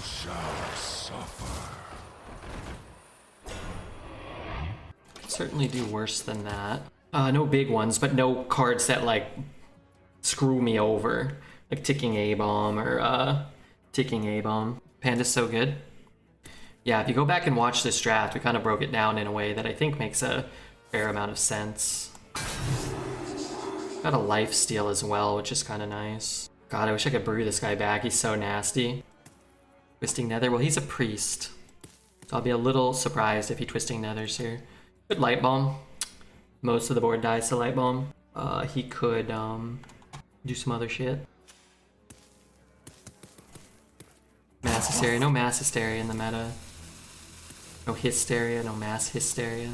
Speaker 4: Shall suffer.
Speaker 1: Certainly do worse than that. No big ones, but no cards that like screw me over. Like Ticking A-Bomb or Ticking A-Bomb. Panda's so good. Yeah, if you go back and watch this draft, we kind of broke it down in a way that I think makes a fair amount of sense. Got a lifesteal as well, which is kind of nice. God, I wish I could brew this guy back. He's so nasty. Twisting Nether. Well, he's a priest. So I'll be a little surprised if he Twisting Nethers here. Good Light Bomb. Most of the board dies to Light Bomb. He could do some other shit. Mass Hysteria. No Mass Hysteria in the meta. No Hysteria. No Mass Hysteria.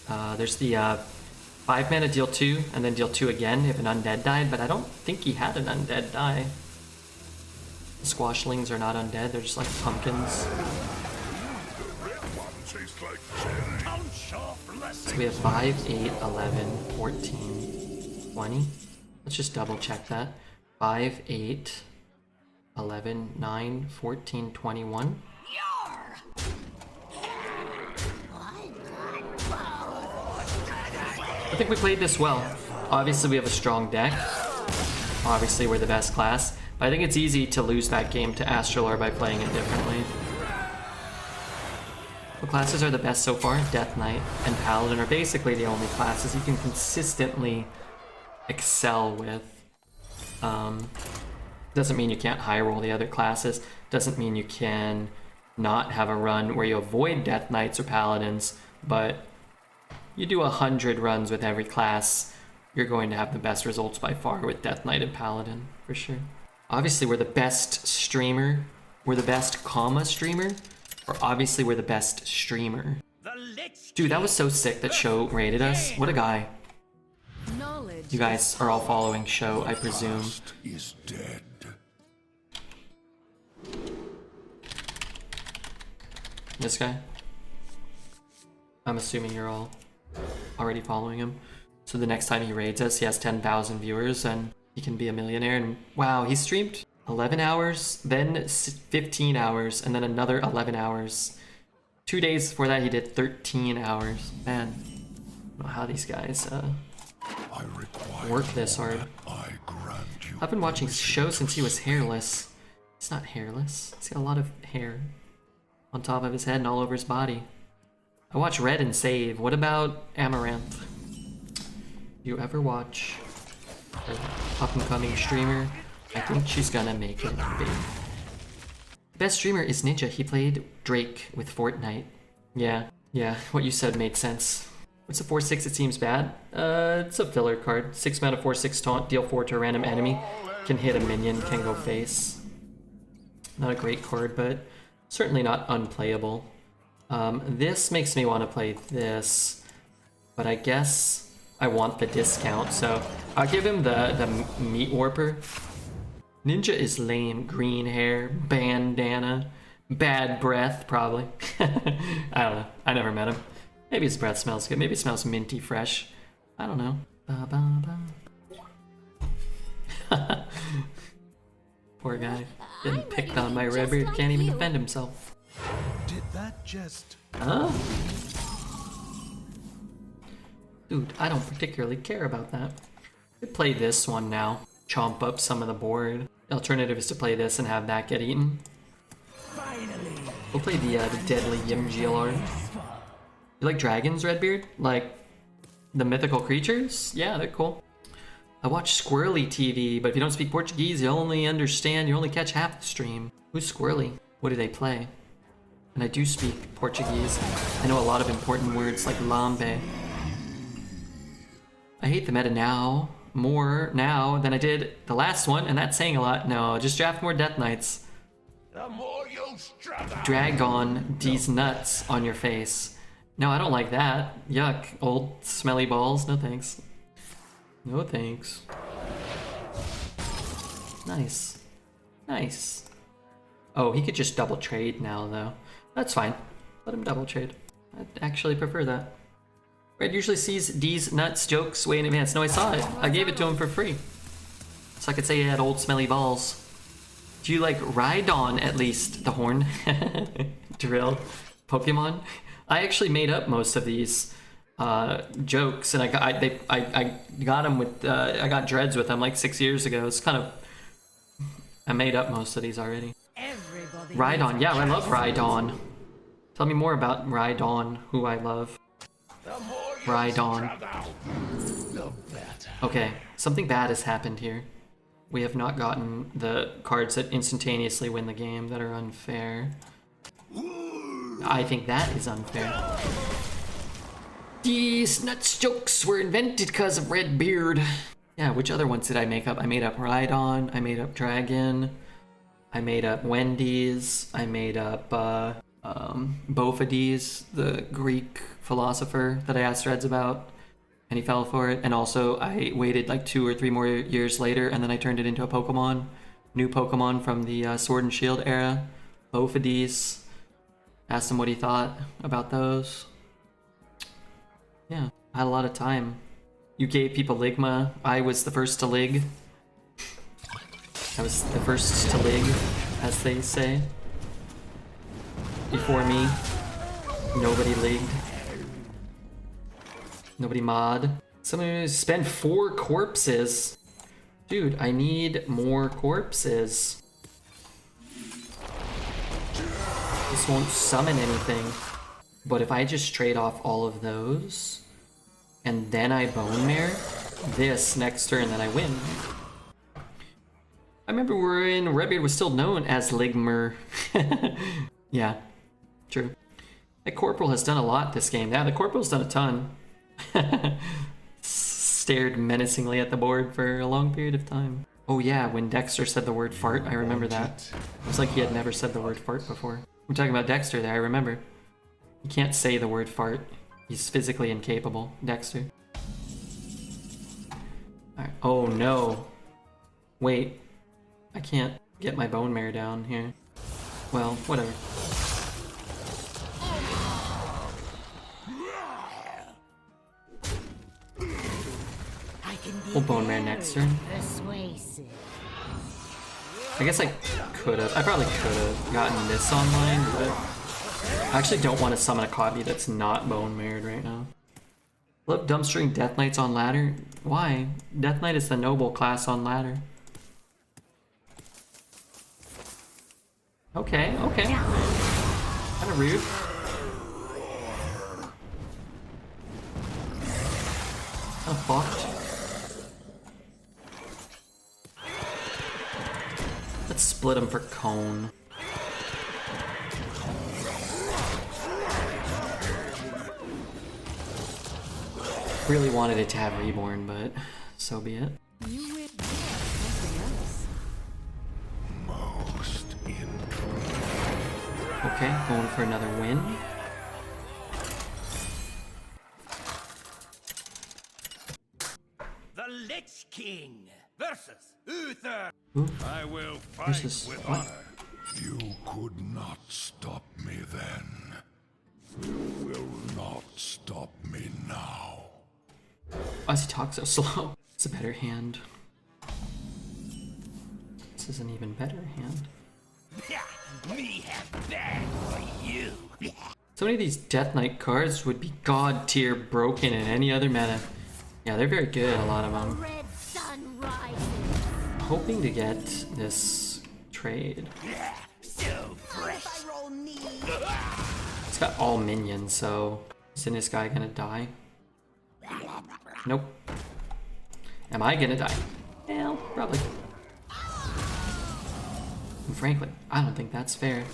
Speaker 1: There's the 5 mana deal 2 and then deal 2 again if an undead died, but I don't think he had an undead die. The Squashlings are not undead, they're just like pumpkins. So we have 5, 8, 11, 14, 20. Let's just double check that. 5, 8, 11, 9, 14, 21. I think we played this well. Obviously we have a strong deck. Obviously we're the best class. But I think it's easy to lose that game to Astrolore by playing it differently. What classes are the best so far? Death Knight and Paladin are basically the only classes you can consistently excel with. Doesn't mean you can't high roll the other classes. Doesn't mean you can not have a run where you avoid Death Knights or Paladins, but you do 100 runs with every class, you're going to have the best results by far with Death Knight and Paladin, for sure. Obviously, we're the best streamer. We're the best comma streamer. Or obviously, we're the best streamer. Dude, that was so sick that Sho raided us. What a guy. You guys are all following Sho, I presume.
Speaker 4: Is dead.
Speaker 1: This guy? I'm assuming you're all already following him. So the next time he raids us, he has 10,000 viewers and he can be a millionaire. And wow, he streamed 11 hours, then 15 hours, and then another 11 hours. 2 days before that, he did 13 hours. Man, I don't know how these guys work this hard. I've been watching Sho since he was hairless. He's not hairless. He's got a lot of hair. on top of his head and all over his body. I watch Red and save. What about Amaranth? You ever watch her up-and-coming streamer? I think she's gonna make it big. The best streamer is Ninja. He played Drake with Fortnite. Yeah, what you said made sense. What's a 4/6? It seems bad. It's a filler card. 6 mana 4/6 taunt, deal 4 to a random enemy. Can hit a minion, can go face. Not a great card, but certainly not unplayable. This makes me want to play this, but I guess I want the discount, so I'll give him the Meat Warper. Ninja is lame. Green hair, bandana, bad breath, probably. I don't know. I never met him. Maybe his breath smells good. Maybe it smells minty fresh. I don't know. Ba, ba, ba. Poor guy. Getting picked on by Redbeard. Can't even defend himself.
Speaker 4: Did that just...
Speaker 1: Huh? Dude, I don't particularly care about that. Could play this one now. Chomp up some of the board. The alternative is to play this and have that get eaten. We'll play the Deadly Yim GLR. You like dragons, Redbeard? Like the mythical creatures? Yeah, they're cool. I watch Squirrely TV, but if you don't speak Portuguese, you only catch half the stream. Who's Squirrely? What do they play? And I do speak Portuguese. I know a lot of important words like lambe. I hate the meta now, more now than I did the last one, and that's saying a lot. No, just draft more Death Knights.
Speaker 4: The more you struggle.
Speaker 1: Drag on these nuts on your face. No, I don't like that. Yuck, old smelly balls. No thanks. No thanks. Nice. Nice. Oh, he could just double trade now, though. That's fine. Let him double trade. I'd actually prefer that. Red usually sees these nuts jokes way in advance. No, I saw it. I gave it to him for free. So I could say he had old smelly balls. Do you like Rhydon, at least? The horn? Drill? Pokemon? I actually made up most of these jokes, and I got them with I got dreads with them like 6 years ago. It's kind of, I made up most of these already. Rhydon, yeah, I love Rhydon. Tell me more about Rhydon, who I love. Rhydon. Okay, something bad has happened here. We have not gotten the cards that instantaneously win the game that are unfair. I think that is unfair. These nuts jokes were invented because of Redbeard. Yeah, which other ones did I make up? I made up Rhydon, I made up Dragon, I made up Wendy's, I made up Bophades, the Greek philosopher that I asked Reds about, and he fell for it. And also I waited like 2 or 3 more years later, and then I turned it into a Pokemon. New Pokemon from the Sword and Shield era. Bophades. Asked him what he thought about those. Yeah, I had a lot of time. You gave people Ligma. I was the first to Lig. I was the first to Lig, as they say. Before me, nobody Ligged. Nobody mod. Someone spend 4 corpses. Dude, I need more corpses. This won't summon anything. But if I just trade off all of those, and then I Bone Mare this next turn, then I win. I remember when Redbeard was still known as Ligmer. Yeah, true. That Corporal has done a lot this game. Yeah, the Corporal's done a ton. Stared menacingly at the board for a long period of time. Oh yeah, when Dexter said the word fart, I remember that. It was like he had never said the word fart before. We're talking about Dexter there, I remember. He can't say the word fart. He's physically incapable, Dexter. Alright. Oh no. Wait. I can't get my Bone Mare down here. Well, whatever. We'll Bone Mare next turn. I guess I could have. I probably could have gotten this online, but I actually don't want to summon a copy that's not Bone Mared right now. Love dumpstering Death Knights on ladder. Why? Death Knight is the noble class on ladder. Okay, okay. Kinda rude. Kinda fucked. Let's split him for cone. Really wanted it to have reborn, but so be it.
Speaker 3: You went there, nothing else.
Speaker 4: Most intriguing.
Speaker 1: Okay, going for another win.
Speaker 4: The Lich King versus Uther.
Speaker 1: Ooh.
Speaker 4: I will fight
Speaker 1: Versus
Speaker 4: with
Speaker 1: what?
Speaker 4: honor.
Speaker 6: You could not stop me then. You will not stop me now.
Speaker 1: Why does he talk so slow? It's a better hand. This is an even better hand.
Speaker 4: Me have bad for you.
Speaker 1: So many of these Death Knight cards would be god tier broken in any other meta. Yeah, they're very good, a lot of them.
Speaker 2: Red sun rises.
Speaker 1: Hoping to get this trade.
Speaker 4: So fresh.
Speaker 3: If I roll knee,
Speaker 1: It's got all minions, so isn't this guy gonna die? Nope. Am I gonna die? Well, probably. And frankly, I don't think that's fair.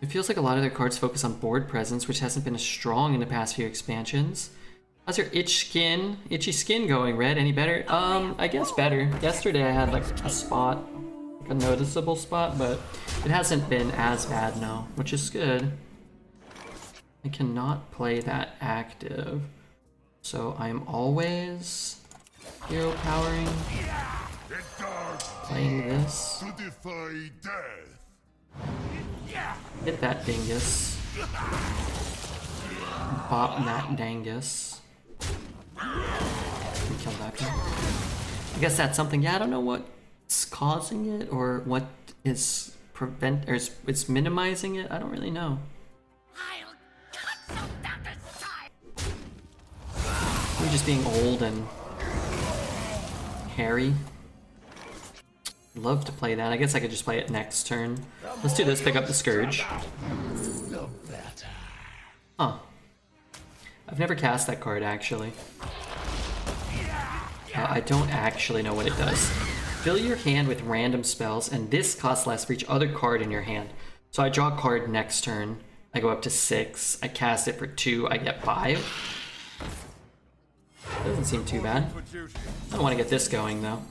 Speaker 1: It feels like a lot of their cards focus on board presence, which hasn't been as strong in the past few expansions. How's your itchy skin going, Red? Any better? I guess better. Yesterday I had like a spot, like a noticeable spot, but it hasn't been as bad now, which is good. I cannot play that active, so I'm always hero powering, playing this.
Speaker 6: To defy death.
Speaker 1: Hit that dingus. Bop that dangus. Kill that guy. I guess that's something. Yeah, I don't know what's causing it or what is it's minimizing it. I don't really know.
Speaker 2: I'll cut you down to size.
Speaker 1: Maybe just being old and hairy. Love to play that. I guess I could just play it next turn. Let's do this. Pick up the Scourge. Huh. I've never cast that card, actually. I don't actually know what it does. Fill your hand with random spells, and this costs less for each other card in your hand. So I draw a card next turn. I go up to 6. I cast it for 2. I get 5. Doesn't seem too bad. I don't want to get this going, though.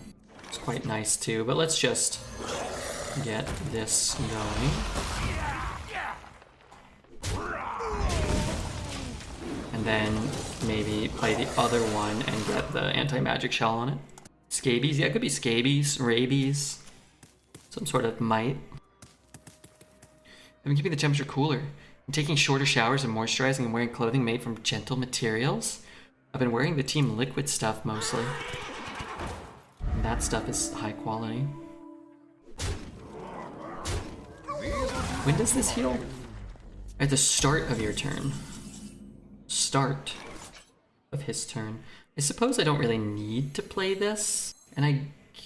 Speaker 1: It's quite nice, too. But let's just get this going. And then maybe play the other one and get the anti-magic shell on it. Scabies? Yeah, it could be scabies, rabies, some sort of mite. I've been keeping the temperature cooler. I'm taking shorter showers and moisturizing and wearing clothing made from gentle materials. I've been wearing the Team Liquid stuff mostly. And that stuff is high quality. When does this heal? At the start of your turn. Start of his turn. I suppose I don't really need to play this. And I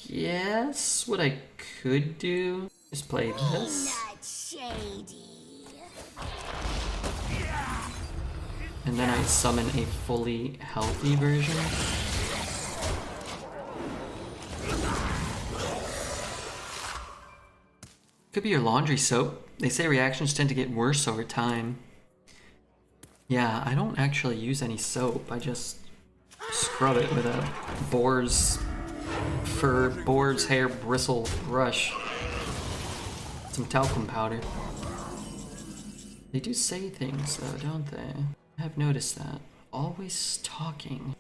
Speaker 1: guess what I could do is play this.
Speaker 2: Not shady.
Speaker 1: And then I summon a fully healthy version. Could be your laundry soap. They say reactions tend to get worse over time. Yeah, I don't actually use any soap. I just scrub it with a boar's hair bristle brush. Some talcum powder. They do say things though, don't they? I have noticed that. Always talking.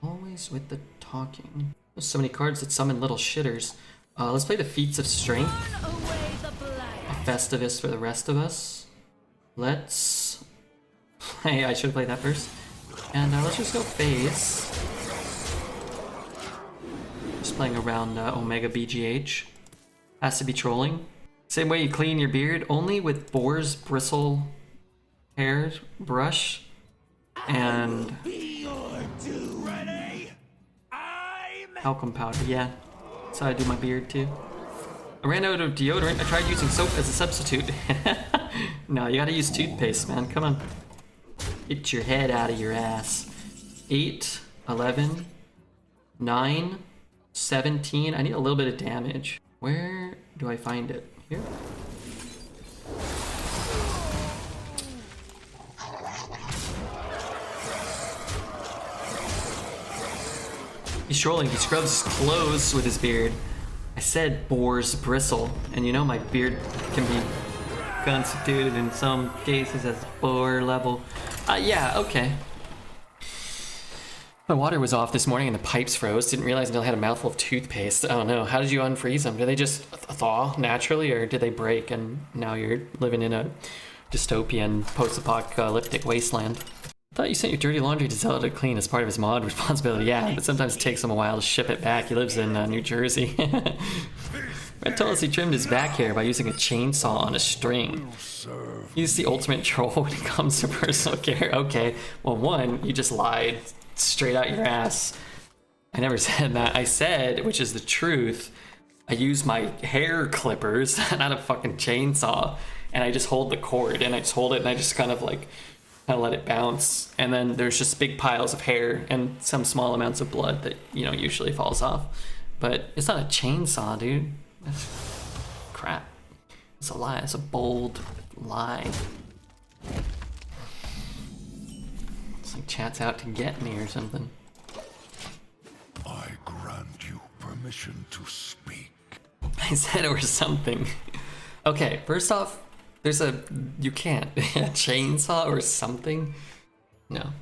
Speaker 1: Always with the talking. There's so many cards that summon little shitters. Let's play the Feats of Strength. A Festivus for the rest of us. Let's play. I should play that first. And let's just go face. Just playing around Omega BGH. Has to be trolling. Same way you clean your beard, only with boar's bristle hair brush and
Speaker 4: Ready?
Speaker 1: talcum powder. Yeah, That's how I do my beard too. I ran out of deodorant. I tried using soap as a substitute. No, you gotta use toothpaste, man. Come on. Get your head out of your ass. 8, 11, 9, 17. I need a little bit of damage. Where do I find it? Here? He's trolling. He scrubs his clothes with his beard. I said boar's bristle, and you know my beard can be constituted in some cases as boar level. Yeah, okay. My water was off this morning and the pipes froze. Didn't realize until I had a mouthful of toothpaste. Oh no, how did you unfreeze them? Do they just thaw naturally, or did they break and now you're living in a dystopian post-apocalyptic wasteland? I thought you sent your dirty laundry to Zelda to clean as part of his mod responsibility. Yeah, but sometimes it takes him a while to ship it back. He lives in New Jersey. Red told us he trimmed his back hair by using a chainsaw on a string. He's the ultimate troll when it comes to personal care. Okay, well, one, you just lied straight out your ass. I never said that. I said, which is the truth, I use my hair clippers, not a fucking chainsaw, and I just hold the cord, and I just hold it, and I just kind of let it bounce, and then there's just big piles of hair and some small amounts of blood that, you know, usually falls off. But it's not a chainsaw, dude. That's crap. It's a lie. It's a bold lie. It's like chat's out to get me or something.
Speaker 6: I grant you permission to speak.
Speaker 1: I said or something. Okay, first off, you can't. A chainsaw or something? No.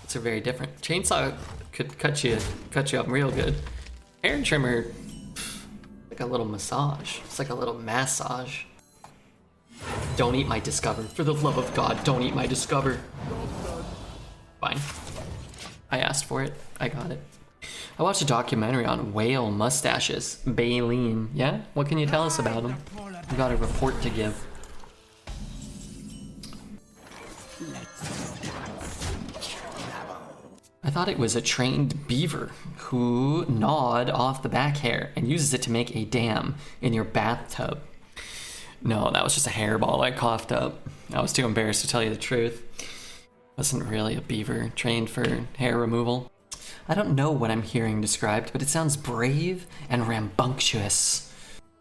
Speaker 1: It's a very different. Chainsaw could cut you up real good. Hair trimmer, like a little massage. It's like a little massage. Don't eat my Discover. For the love of God, don't eat my Discover. Fine. I asked for it. I got it. I watched a documentary on whale mustaches. Baleen. Yeah? What can you tell us about them? We got a report to give. I thought it was a trained beaver who gnawed off the back hair and uses it to make a dam in your bathtub. No, that was just a hairball I coughed up. I was too embarrassed to tell you the truth. Wasn't really a beaver trained for hair removal. I don't know what I'm hearing described, but it sounds brave and rambunctious.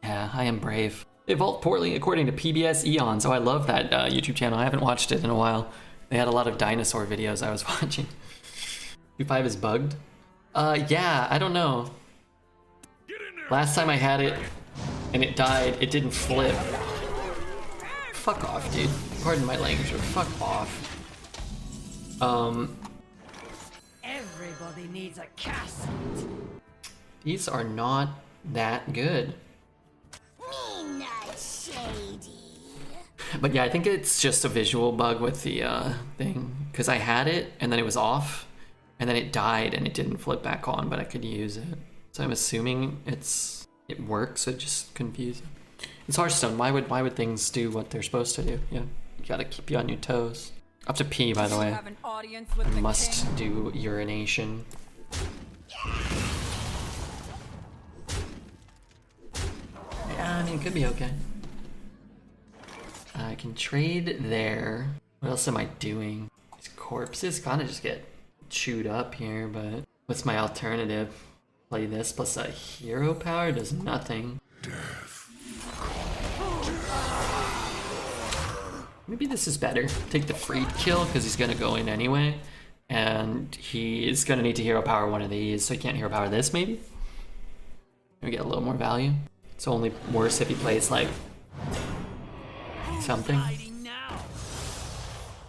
Speaker 1: Yeah, I am brave. They vault poorly according to PBS Eons. Oh, I love that YouTube channel. I haven't watched it in a while. They had a lot of dinosaur videos I was watching. 2.5 is bugged? Yeah, I don't know. Last time I had it and it died, it didn't flip. Fuck off, dude. Pardon my language, but fuck off.
Speaker 3: Everybody needs a cast.
Speaker 1: These are not that good.
Speaker 2: Me not shady.
Speaker 1: But yeah, I think it's just a visual bug with the thing. Because I had it, and then it was off, and then it died, and it didn't flip back on, but I could use it. So I'm assuming it works, so just confusing. It's Hearthstone. Why would things do what they're supposed to do? Yeah, you gotta keep you on your toes. Up to pee, by the way. I must do urination. Yeah, I mean, it could be okay. I can trade there. What else am I doing? These corpses kind of just get chewed up here, but what's my alternative? Play this plus a hero power does nothing. Maybe this is better. Take the Freed kill because he's gonna go in anyway, and he is gonna need to hero power one of these, so he can't hero power this maybe? Maybe get a little more value. It's only worse if he plays like something.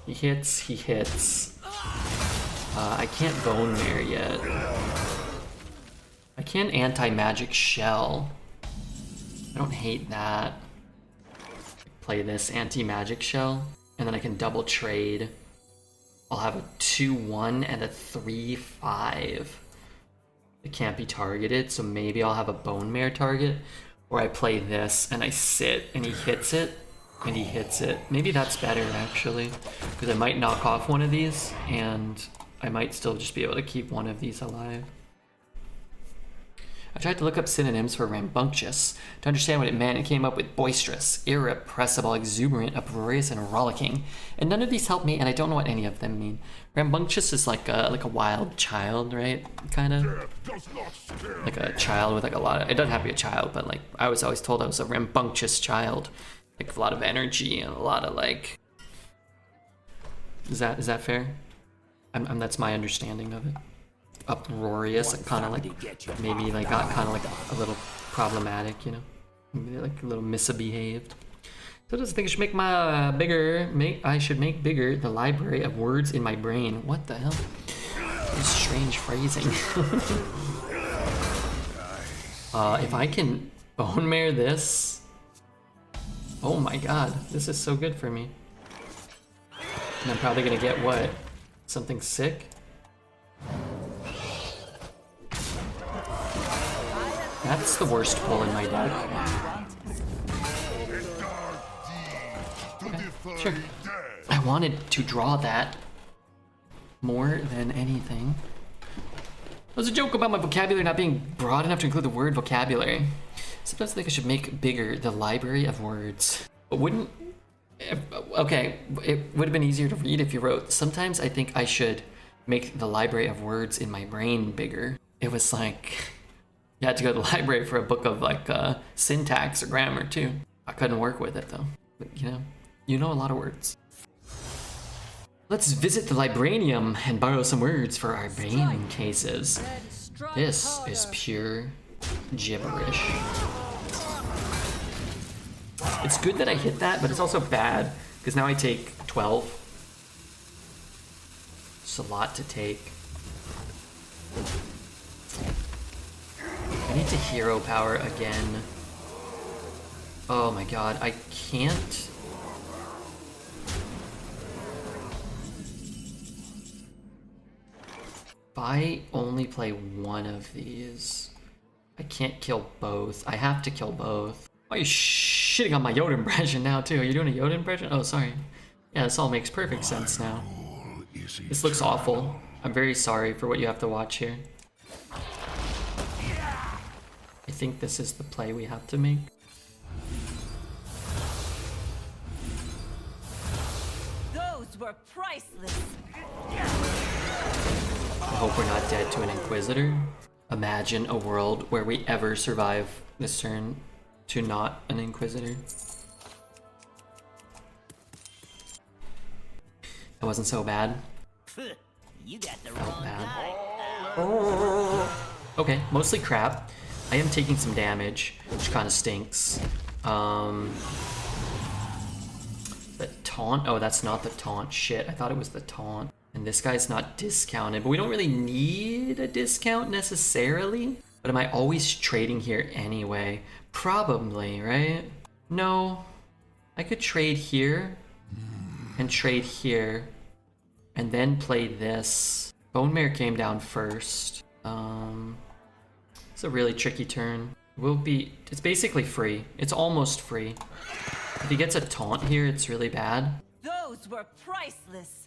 Speaker 1: He hits. I can't Bone Mare yet. I can anti-magic shell. I don't hate that. Play this anti-magic shell, and then I can double trade. I'll have a 2-1 and a 3-5. It can't be targeted, so maybe I'll have a Bone Mare target, or I play this and I sit and he hits it, and he hits it. Maybe that's better actually, because I might knock off one of these, and I might still just be able to keep one of these alive. I tried to look up synonyms for rambunctious to understand what it meant and came up with boisterous, irrepressible, exuberant, uproarious, and rollicking. And none of these help me, and I don't know what any of them mean. Rambunctious is like a wild child, right? Kind of. Like a child with like a lot of... It doesn't have to be a child, but like I was always told I was a rambunctious child. Like a lot of energy and a lot of like... Is that fair? That's my understanding of it. Uproarious, kind of like maybe like got kind of like a little problematic, you know, maybe like a little misbehaved. So does think I should make my I should make bigger the library of words in my brain. What the hell? This strange phrasing. If I can bone mare this, oh my god, this is so good for me. And I'm probably gonna get what? Something sick? That's the worst pull in my deck. Okay, sure. I wanted to draw that more than anything. It was a joke about my vocabulary not being broad enough to include the word vocabulary. Sometimes I think I should make bigger the library of words. But wouldn't... Okay, it would have been easier to read if you wrote, sometimes I think I should make the library of words in my brain bigger. It was like... You had to go to the library for a book of like syntax or grammar too. I couldn't work with it though. But, you know a lot of words. Let's visit the libranium and borrow some words for our brain cases. This is pure gibberish. It's good that I hit that, but it's also bad because now I take 12. It's a lot to take. I need to hero power again. Oh my god, I can't. If I only play one of these, I can't kill both. I have to kill both. Why are you shitting on my Yoda impression now too? Are you doing a Yoda impression? Oh, sorry. Yeah, this all makes perfect sense now. This looks awful. I'm very sorry for what you have to watch here. I think this is the play we have to make.
Speaker 3: Those were priceless.
Speaker 1: I hope we're not dead to an Inquisitor. Imagine a world where we ever survive this turn to not an Inquisitor. That wasn't so bad.
Speaker 2: You got the
Speaker 1: Felt
Speaker 2: wrong
Speaker 1: bad.
Speaker 2: guy.
Speaker 1: Okay, mostly crap. I am taking some damage, which kind of stinks. The taunt? Oh, that's not the taunt. Shit, I thought it was the taunt. And this guy's not discounted, but we don't really need a discount necessarily. But am I always trading here anyway? Probably, right? No. I could trade here and trade here and then play this. Bone Mare came down first. It's a really tricky turn. It's basically free. It's almost free. If he gets a taunt here, it's really bad.
Speaker 3: Those were priceless.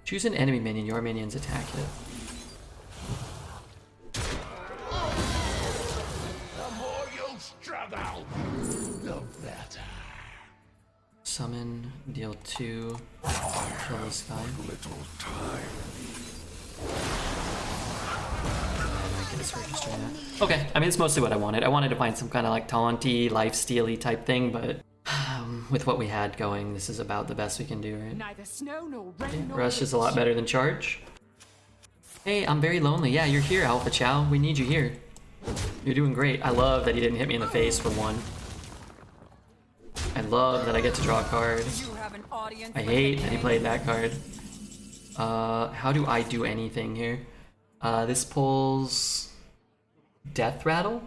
Speaker 1: Choose an enemy minion, your minions attack it.
Speaker 6: The more you struggle, the better.
Speaker 1: Summon, deal 2, kill this guy.
Speaker 6: Little time.
Speaker 1: Okay, I mean, it's mostly what I wanted. I wanted to find some kind of like taunty, lifesteal-y type thing, but with what we had going, this is about the best we can do, right?
Speaker 3: Neither snow nor rain nor
Speaker 1: Rush is a lot better than Charge. Hey, I'm very lonely. Yeah, you're here, Alpha Chow. We need you here. You're doing great. I love that he didn't hit me in the face for one. I love that I get to draw a card.
Speaker 3: You have an audience.
Speaker 1: I hate that he played that card. How do I do anything here? This pulls Death Rattle?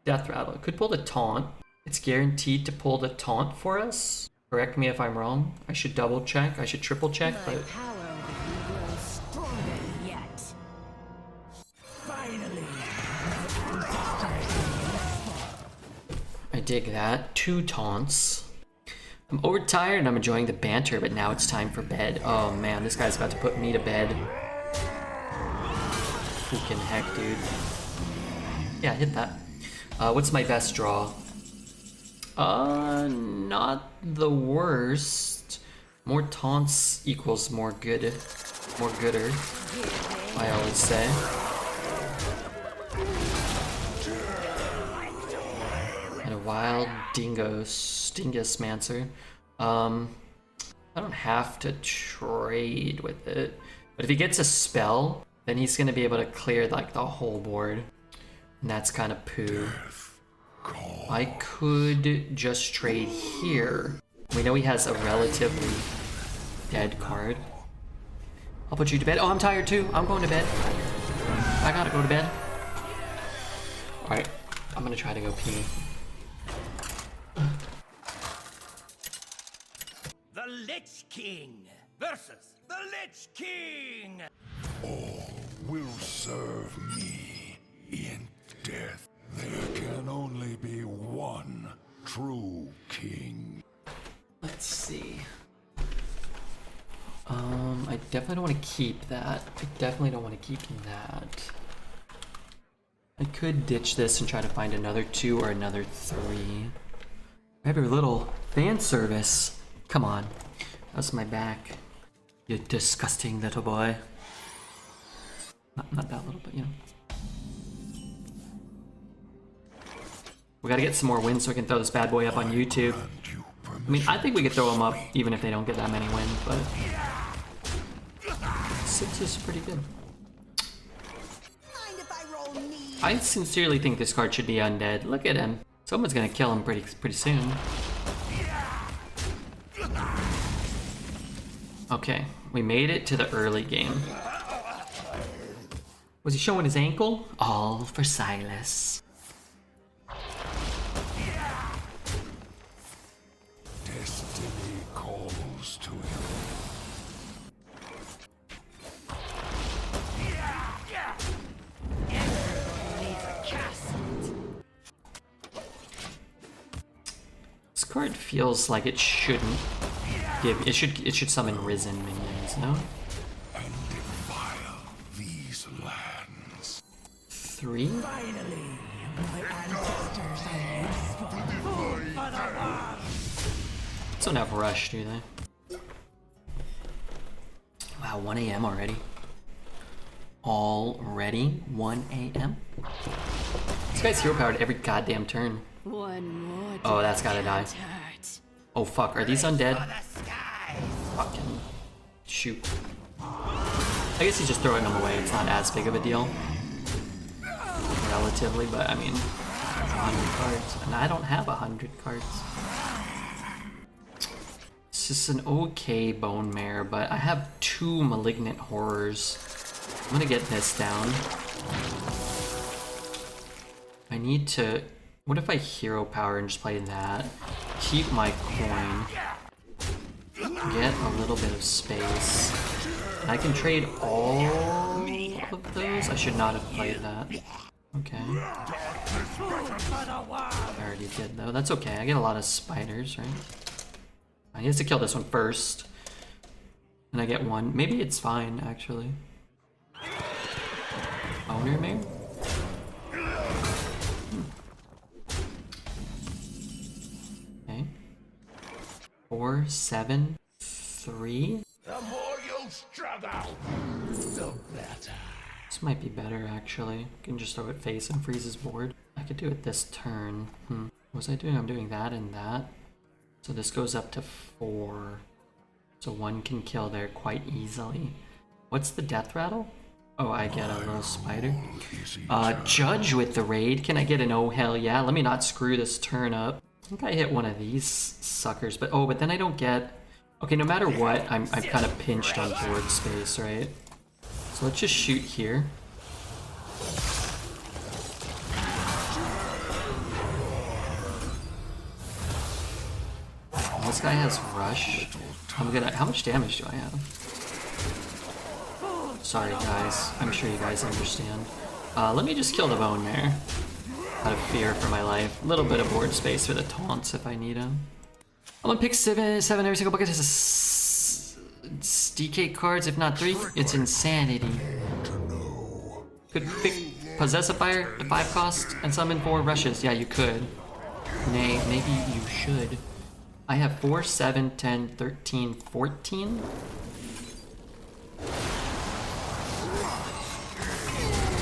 Speaker 1: Death Rattle. It could pull the taunt. It's guaranteed to pull the taunt for us. Correct me if I'm wrong. I should double check. I should triple check,
Speaker 2: My
Speaker 1: but
Speaker 2: power will grow stronger yet. Finally,
Speaker 1: I dig that. 2 taunts. I'm overtired and I'm enjoying the banter, but now it's time for bed. Oh man, this guy's about to put me to bed. Freaking heck, dude. Yeah, hit that. What's my best draw? Not the worst. More taunts equals more gooder. I always say. And a wild dingus mancer. I don't have to trade with it, but if he gets a spell, then he's gonna be able to clear like the whole board, and that's kind of poo. I could just trade here. We know he has a relatively dead card. I'll put you to bed. Oh, I'm tired too. I'm going to bed. I gotta go to bed. Alright, I'm gonna try to go pee.
Speaker 4: The Lich King versus the Lich King!
Speaker 6: All will serve me in death. There can only be one true king.
Speaker 1: Let's see. I definitely don't want to keep that. I definitely don't want to keep that. I could ditch this and try to find another 2 or another 3. Every little fan service. Come on. How's my back? You disgusting little boy. Not that little, but you know. We gotta get some more wins so we can throw this bad boy up on YouTube. I mean, I think we could throw them up even if they don't get that many wins, but 6 is pretty good.
Speaker 3: Mind if I roll me?
Speaker 1: I sincerely think this card should be undead. Look at him. Someone's gonna kill him pretty soon. Okay, we made it to the early game. Was he showing his ankle? All for Silas.
Speaker 6: Destiny calls to him.
Speaker 1: This card feels like it shouldn't give. It should summon Risen minions, no?
Speaker 6: And defile these lands.
Speaker 1: 3?
Speaker 3: Finally, my ancestors are useful.
Speaker 1: They don't have rush, do they? Wow, 1 a.m. already. Already 1 a.m. This guy's hero powered every goddamn turn.
Speaker 2: One more.
Speaker 1: Oh, that's gotta die.
Speaker 2: Hurt.
Speaker 1: Oh fuck, are these undead? Fucking shoot. I guess he's just throwing them away. It's not as big of a deal. Relatively, but I mean, 100 cards. And I don't have 100 cards. It's just an okay bone mare, but I have 2 malignant horrors. I'm gonna get this down. I need to... What if I hero power and just play that? Keep my coin. Get a little bit of space. I can trade all of those? I should not have played that. Okay. I already did though. That's okay. I get a lot of spiders, right? He has to kill this one first. And I get 1. Maybe it's fine, actually. Owner maybe? Okay. 4, 7, 3.
Speaker 6: The more you struggle, the better.
Speaker 1: This might be better, actually. I can just throw it face and freeze his board. I could do it this turn. What was I doing? I'm doing that and that. So this goes up to 4. So 1 can kill there quite easily. What's the death rattle? Oh, I get a little spider. Judge with the raid. Can I get an oh hell yeah? Let me not screw this turn up. I think I hit one of these suckers, but oh, but then I don't get... Okay, no matter what, I'm kind of pinched on board space, right? So let's just shoot here. This guy has rush. I'm gonna... How much damage do I have? Sorry guys, I'm sure you guys understand. Let me just kill the bone mare. Out of fear for my life. A little bit of board space for the taunts if I need them. I'm gonna pick seven every single bucket has it's DK cards, if not 3. It's insanity. Could pick Possessifier, the 5 cost, and summon 4 rushes. Yeah, you could. Nay, maybe you should. I have 4, 7, 10, 13, 14.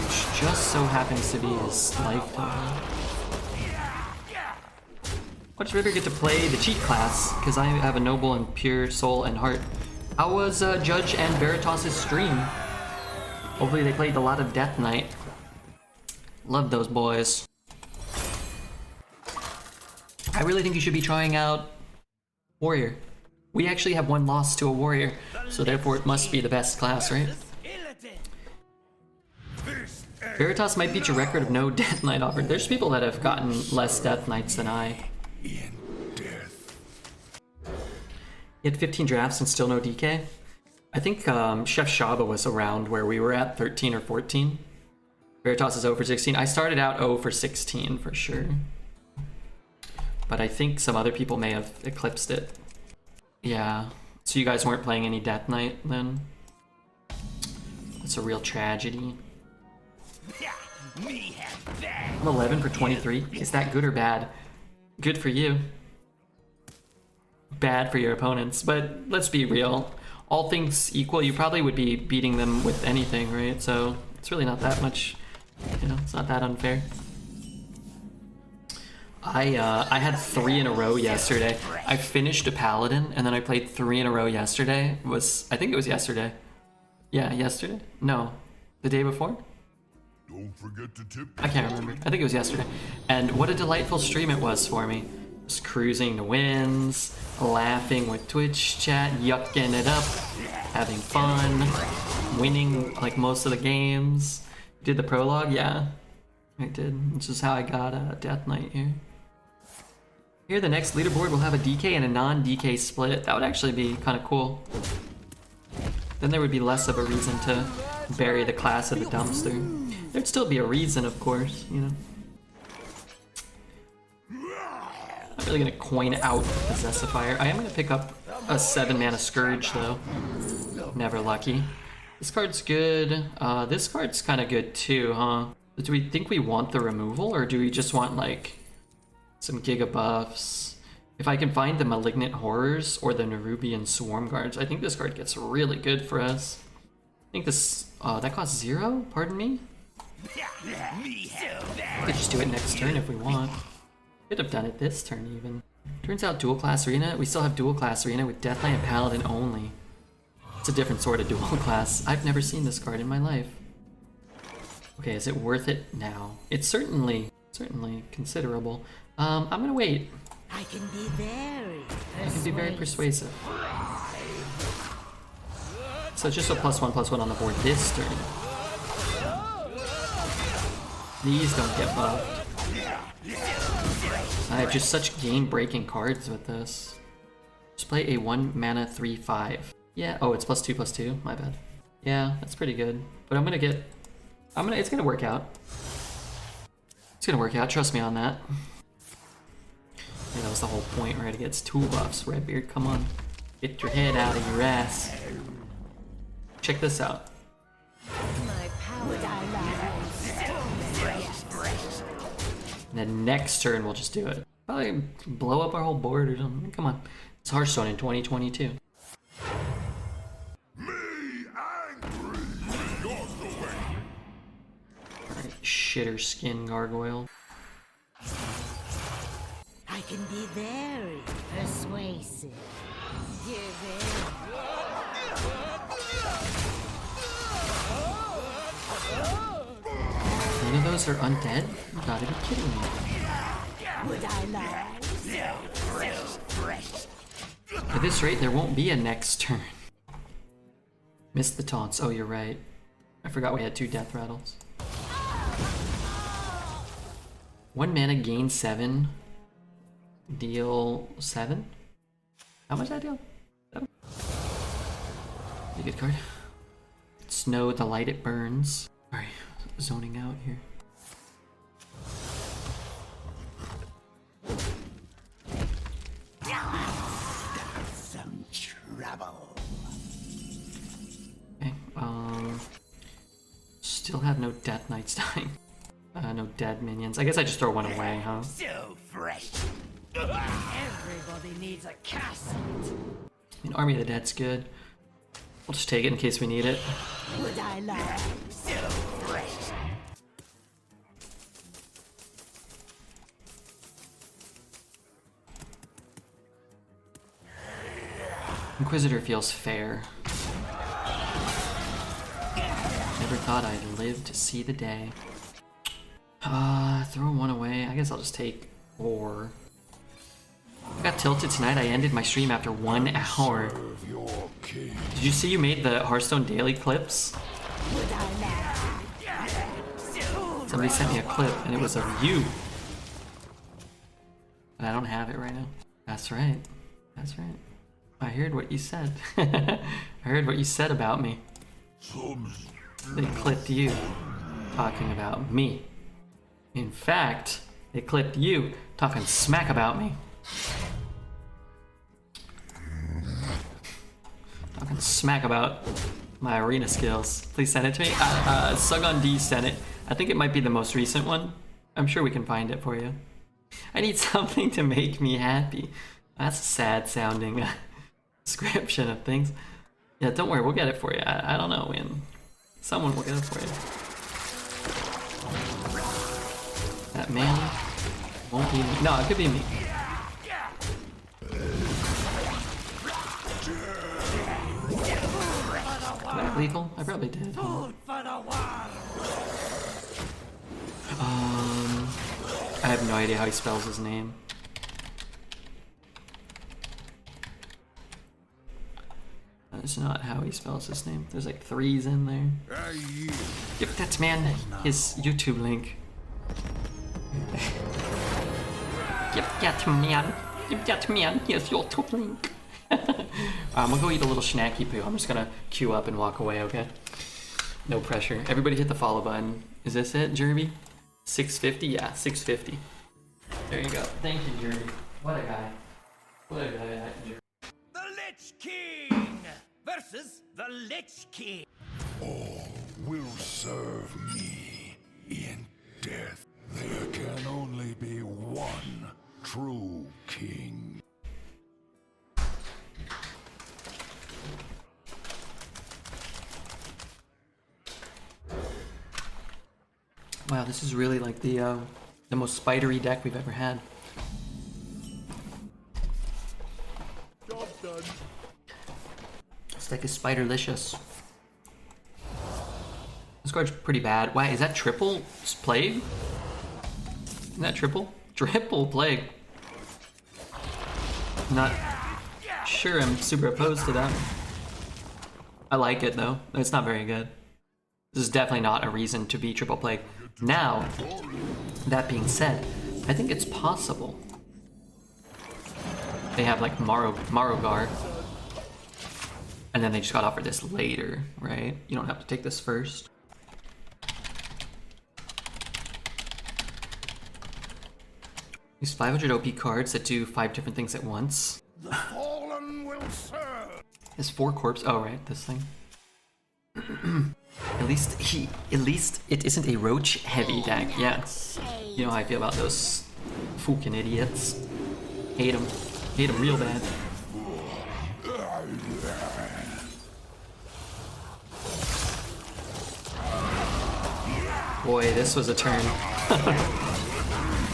Speaker 1: Which just so happens to be his lifetime. Why does River get to play the cheat class? Because I have a noble and pure soul and heart. How was Judge and Veritas' stream? Hopefully they played a lot of Death Knight. Love those boys. I really think you should be trying out Warrior. We actually have 1 loss to a Warrior, so therefore it must be the best class, right? Veritas might beat your record of no Death Knight offered. There's people that have gotten less Death Knights than I. He had 15 drafts and still no DK. I think Chef Shaba was around where we were at, 13 or 14. Veritas is 0 for 16. I started out 0 for 16 for sure. But I think some other people may have eclipsed it. Yeah. So you guys weren't playing any Death Knight then? That's a real tragedy. I'm 11 for 23. Is that good or bad? Good for you. Bad for your opponents, but let's be real. All things equal, you probably would be beating them with anything, right? So it's really not that much, you know, it's not that unfair. I had 3 in a row yesterday. I finished a Paladin, and then I played 3 in a row yesterday. I think it was yesterday. Yeah, yesterday? No. The day before?
Speaker 6: Don't forget to tip.
Speaker 1: I can't remember. I think it was yesterday. And what a delightful stream it was for me. Just cruising to wins, laughing with Twitch chat, yucking it up, having fun, winning like most of the games. Did the prologue? Yeah, I did. This is how I got a Death Knight here. Here, the next leaderboard will have a DK and a non-DK split. That would actually be kind of cool. Then there would be less of a reason to bury the class at the dumpster. There'd still be a reason, of course, you know. I'm really gonna coin out Possessifier. I am gonna pick up a 7-mana Scourge though. Never lucky. This card's good. This card's kind of good too, huh? Do we think we want the removal, or do we just want like some Giga buffs? If I can find the Malignant Horrors or the Nerubian Swarm Guards, I think this card gets really good for us. I think this, that costs 0, pardon me? We could just do it next turn if we want. Could have done it this turn even. Turns out dual class arena, we still have dual class arena with Death Knight and Paladin only. It's a different sort of dual class. I've never seen this card in my life. Okay, is it worth it now? It's certainly considerable. I'm gonna wait.
Speaker 2: I can be very
Speaker 1: persuasive. So just a +1/+1 on the board this turn. These don't get buffed. I have just such game-breaking cards with this. Just play a 1-mana 3/5. Yeah, oh, it's +2/+2, my bad. Yeah, that's pretty good. But it's gonna work out. It's gonna work out, trust me on that. Yeah, that was the whole point, right? It gets 2 buffs. Redbeard, come on. Get your head out of your ass. Check this out. And then next turn we'll just do it. Probably blow up our whole board or something. Come on. It's Hearthstone in 2022. Alright, shitter skin gargoyle.
Speaker 2: I can be very persuasive. Give in.
Speaker 1: None of those are undead? You gotta be kidding me.
Speaker 2: Would I lie?
Speaker 1: At this rate, there won't be a next turn. Missed the taunts. Oh, you're right. I forgot we had 2 death rattles. 1 mana, gain 7. Deal 7? How much did I deal? 7? Pretty good card. Snow, the light it burns. Sorry, zoning out here.
Speaker 4: rabble.
Speaker 1: Okay, still have no Death Knights dying. No dead minions. I guess I just throw one away, huh?
Speaker 4: So fresh.
Speaker 3: Everybody needs a castle.
Speaker 1: I mean, Army of the Dead's good. We'll just take it in case we need it.
Speaker 3: Would I lie?
Speaker 4: So fresh.
Speaker 1: Inquisitor feels fair. Never thought I'd live to see the day. Throw one away. I guess I'll just take 4. I got tilted tonight. I ended my stream after 1 hour.
Speaker 6: Serve your king.
Speaker 1: Did you see you made the Hearthstone daily clips? Somebody sent me a clip and it was of you. And I don't have it right now. That's right. That's right. I heard what you said. I heard what you said about me. They clipped you talking about me. In fact, they clipped you talking smack about me. Talking smack about my arena skills. Please send it to me. Sugon D sent it. I think it might be the most recent one. I'm sure we can find it for you. I need something to make me happy. That's a sad sounding description of things. Yeah, don't worry, we'll get it for you. I don't know when. Someone will get it for you. That man won't be me. No, it could be me. Did I have lethal? I probably did. Huh? I have no idea how he spells his name. That's not how he spells his name. There's like 3s in there. Yep, that's man. His YouTube link. Yep, that man. Yep, that man. Here's your YouTube link. I'm gonna go eat a little snacky poo. I'm just gonna queue up and walk away, okay? No pressure. Everybody hit the follow button. Is this it, Jeremy? 650? Yeah, 650. There you go. Thank you, Jeremy. What a guy. What a guy, that Jeremy.
Speaker 4: The Lich King versus the Lich King.
Speaker 6: All will serve me in death. There can only be one true king.
Speaker 1: Wow, this is really like the most spidery deck we've ever had.
Speaker 6: Job done.
Speaker 1: This deck is spiderlicious. This card's pretty bad. Why, is that triple plague? Isn't that triple? Triple plague. Not sure I'm super opposed to that. I like it though. It's not very good. This is definitely not a reason to be triple plague. Now, that being said, I think it's possible. They have like Marogar. And then they just got offered this later, right? You don't have to take this first. These 500 OP cards that do 5 different things at once.
Speaker 6: The fallen will serve.
Speaker 1: There's 4 corpse. Oh, right, this thing. At least it isn't a roach heavy deck. Yeah. You know how I feel about those fucking idiots. Hate them. Hate them real bad. Boy, this was a turn.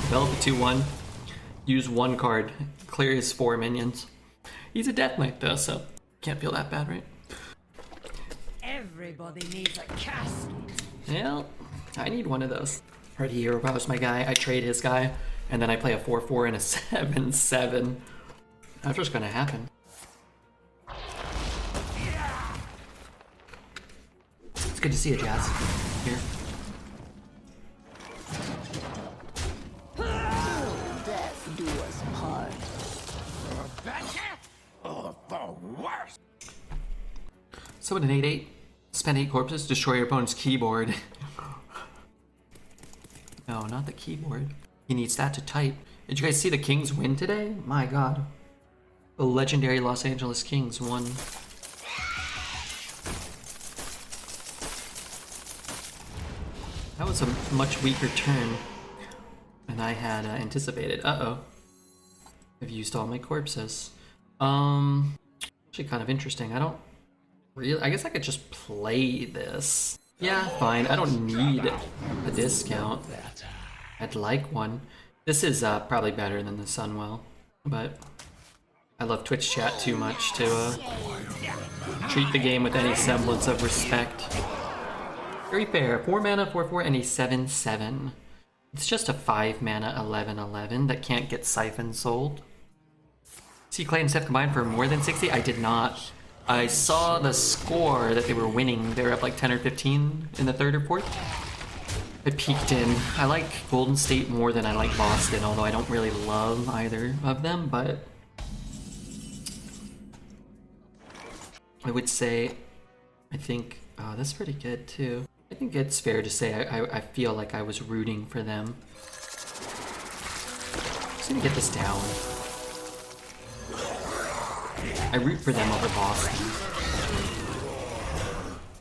Speaker 1: Develop a 2-1. Use 1 card. Clear his 4 minions. He's a Death Knight though, so can't feel that bad, right?
Speaker 3: Everybody needs a castle.
Speaker 1: Well, I need one of those. Already Hero Powers my guy. I trade his guy, and then I play a 4-4 and a 7-7. That's what's gonna happen. It's good to see you, Jazz. Here.
Speaker 3: Death do us part.
Speaker 4: Oh, the worst.
Speaker 1: So with an 8-8, spend 8 corpses, destroy your opponent's keyboard. No, not the keyboard. He needs that to type. Did you guys see the Kings win today? My god. The legendary Los Angeles Kings won. That was a much weaker turn than I had anticipated. Uh-oh. I've used all my corpses. Actually kind of interesting. I don't really... I guess I could just play this. Yeah, fine. I don't need a discount. I'd like one. This is probably better than the Sunwell, but I love Twitch chat too much to treat the game with any semblance of respect. Very fair. 4 mana, 4/4, and a 7/7. It's just a 5 mana 11/11 that can't get Siphon sold. See Clay and Steph combined for more than 60? I did not. I saw the score that they were winning. They were up like 10 or 15 in the third or fourth. I peeked in. I like Golden State more than I like Boston, although I don't really love either of them, but I would say I think that's pretty good too. I think it's fair to say I feel like I was rooting for them. Just gonna get this down. I root for them over Boston.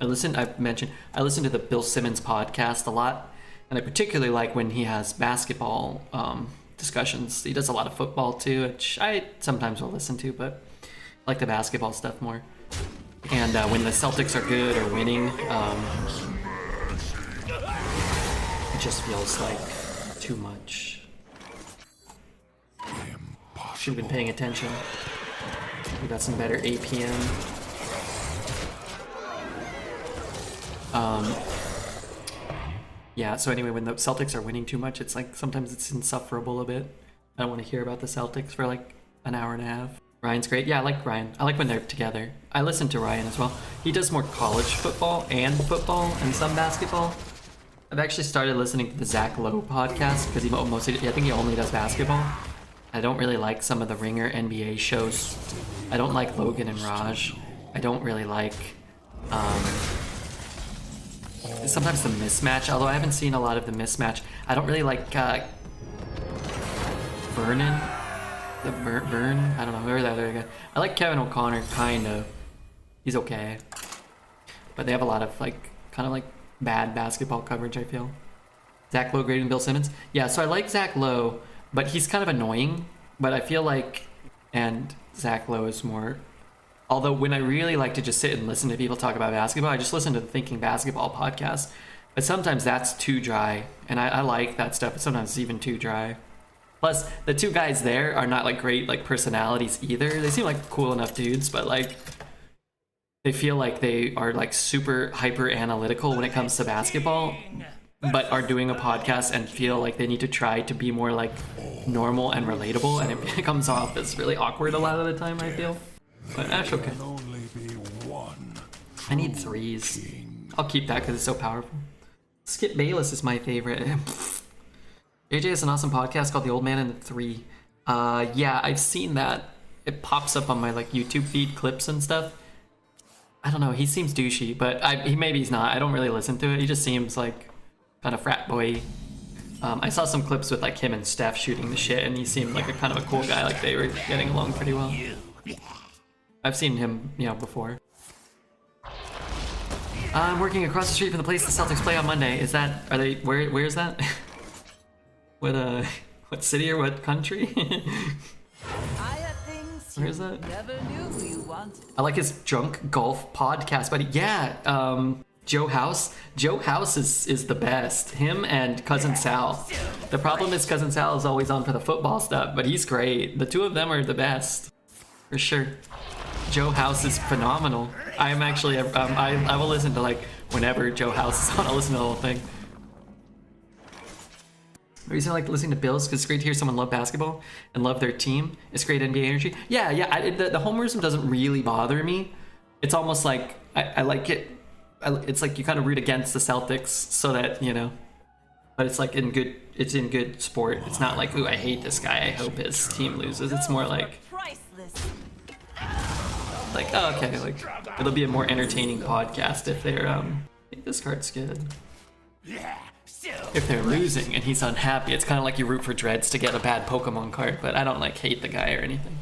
Speaker 1: I listen to the Bill Simmons podcast a lot, and I particularly like when he has basketball discussions. He does a lot of football too, which I sometimes will listen to, but I like the basketball stuff more. And when the Celtics are good or winning, it just feels like too much. Should have been paying attention. We got some better APM. Yeah, so anyway, when the Celtics are winning too much, it's like sometimes it's insufferable a bit. I don't want to hear about the Celtics for like an hour and a half. Ryan's great. Yeah, I like Ryan. I like when they're together. I listen to Ryan as well. He does more college football and some basketball. I've actually started listening to the Zach Lowe podcast because I think he only does basketball. I don't really like some of the Ringer NBA shows. I don't like Logan and Raj. I don't really like sometimes the mismatch, although I haven't seen a lot of the mismatch. I don't really like Vernon. Vern? I don't know, whoever that other guy. I like Kevin O'Connor, kind of. He's okay. But they have a lot of kind of bad basketball coverage, I feel. Zach Lowe greater than Bill Simmons? Yeah, so I like Zach Lowe, but he's kind of annoying. But I feel like, and Zach Lowe is more... Although when I really like to just sit and listen to people talk about basketball, I just listen to the Thinking Basketball podcast. But sometimes that's too dry, and I like that stuff, but sometimes it's even too dry. Plus, the two guys there are not great personalities either. They seem like cool enough dudes, but they feel like they are super hyper analytical when it comes to basketball, but are doing a podcast and feel like they need to try to be more normal and relatable, and it comes off as really awkward a lot of the time, I feel. But that's okay. I need 3s. I'll keep that because it's so powerful. Skip Bayless is my favorite. AJ has an awesome podcast called The Old Man and the 3. Yeah, I've seen that. It pops up on my YouTube feed, clips and stuff. I don't know, he seems douchey, but maybe he's not. I don't really listen to it. He just seems kind of frat boy. I saw some clips with him and Steph shooting the shit, and he seemed like a kind of a cool guy. They were getting along pretty well. I've seen him, before. I'm working across the street from the place the Celtics play on Monday. Where is that? What city or what country?
Speaker 3: I have things
Speaker 1: Where is that?
Speaker 3: never knew you wanted.
Speaker 1: I like his drunk golf podcast, buddy. Yeah, Joe House. Joe House is the best. Him and Cousin Sal. The problem is Cousin Sal is always on for the football stuff, but he's great. The two of them are the best, for sure. Joe House is phenomenal. I'm actually, I will listen to whenever Joe House is on, I'll listen to the whole thing. The reason I like listening to Bills because it's great to hear someone love basketball and love their team. It's great NBA energy. Yeah. The homerism doesn't really bother me. It's almost like I like it. It's you kind of root against the Celtics so that but it's in good. It's in good sport. It's not ooh, I hate this guy. I hope his team loses. It's more
Speaker 3: Priceless.
Speaker 1: oh, okay, it'll be a more entertaining podcast if they're I think this card's good. If they're losing and he's unhappy, it's kind of like you root for Dreads to get a bad Pokemon card, but I don't hate the guy or anything.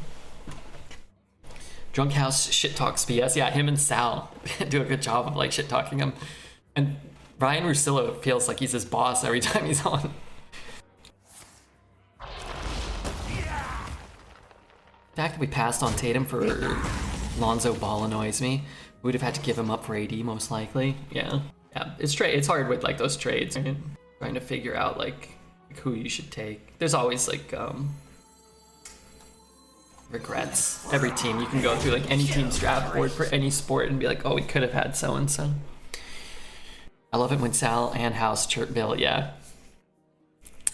Speaker 1: Drunk House shit talks BS. Yeah, him and Sal do a good job of like shit talking him. And Ryan Russillo feels like he's his boss every time he's on. The fact that we passed on Tatum for Lonzo Ball annoys me. We would have had to give him up for AD most likely. Yeah. Yeah, it's hard with like those trades, right? Trying to figure out like who you should take. There's always like regrets. Every team, you can go through like any team's draft board for any sport and be like, oh, we could have had so and so. I love it when Sal and House chirp Bill. Yeah,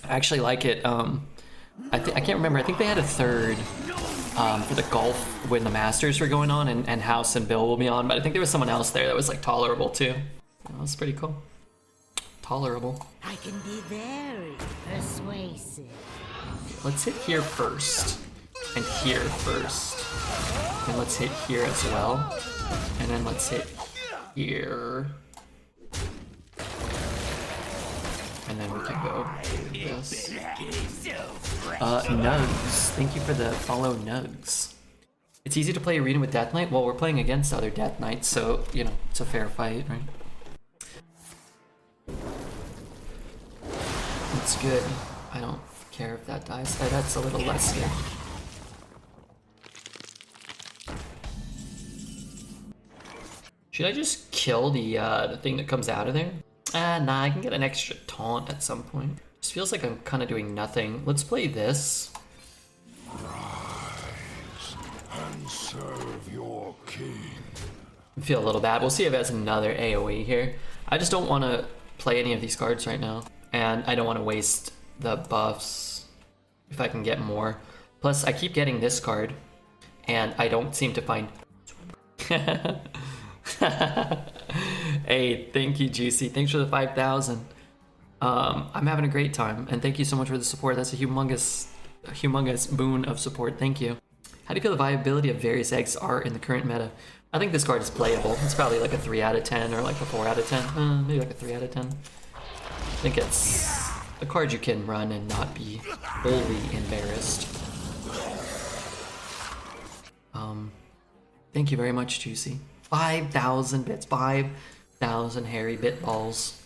Speaker 1: I actually like it. I can't remember. I think they had a third for the golf when the Masters were going on, and House and Bill will be on. But I think there was someone else there that was like tolerable too. That was pretty cool. Tolerable.
Speaker 2: I can be very persuasive.
Speaker 1: Let's hit here first, and here first, and let's hit here as well, and then let's hit here, and then we can go this. Nugs, thank you for the follow, Nugs. It's easy to play Arena with Death Knight. Well, we're playing against other Death Knights, so you know it's a fair fight, right? It's good. I don't care if that dies. That's a little less good. Should I just kill the thing that comes out of there? Nah, I can get an extra taunt at some point. Just feels like I'm kind of doing nothing. Let's play this.
Speaker 6: Rise and serve your king.
Speaker 1: I feel a little bad. We'll see if it has another AoE here. I just don't want to play any of these cards right now. And I don't want to waste the buffs if I can get more. Plus, I keep getting this card, and I don't seem to find... Hey, thank you, Juicy. Thanks for the 5,000. I'm having a great time, and thank you so much for the support. That's a humongous boon of support. Thank you. How do you feel the viability of various eggs are in the current meta? I think this card is playable. It's probably like a 3 out of 10 or like a 4 out of 10. Maybe like a 3 out of 10. I think it's a card you can run and not be wholly embarrassed. Thank you very much, Juicy. 5,000 bits. 5,000 hairy bit balls.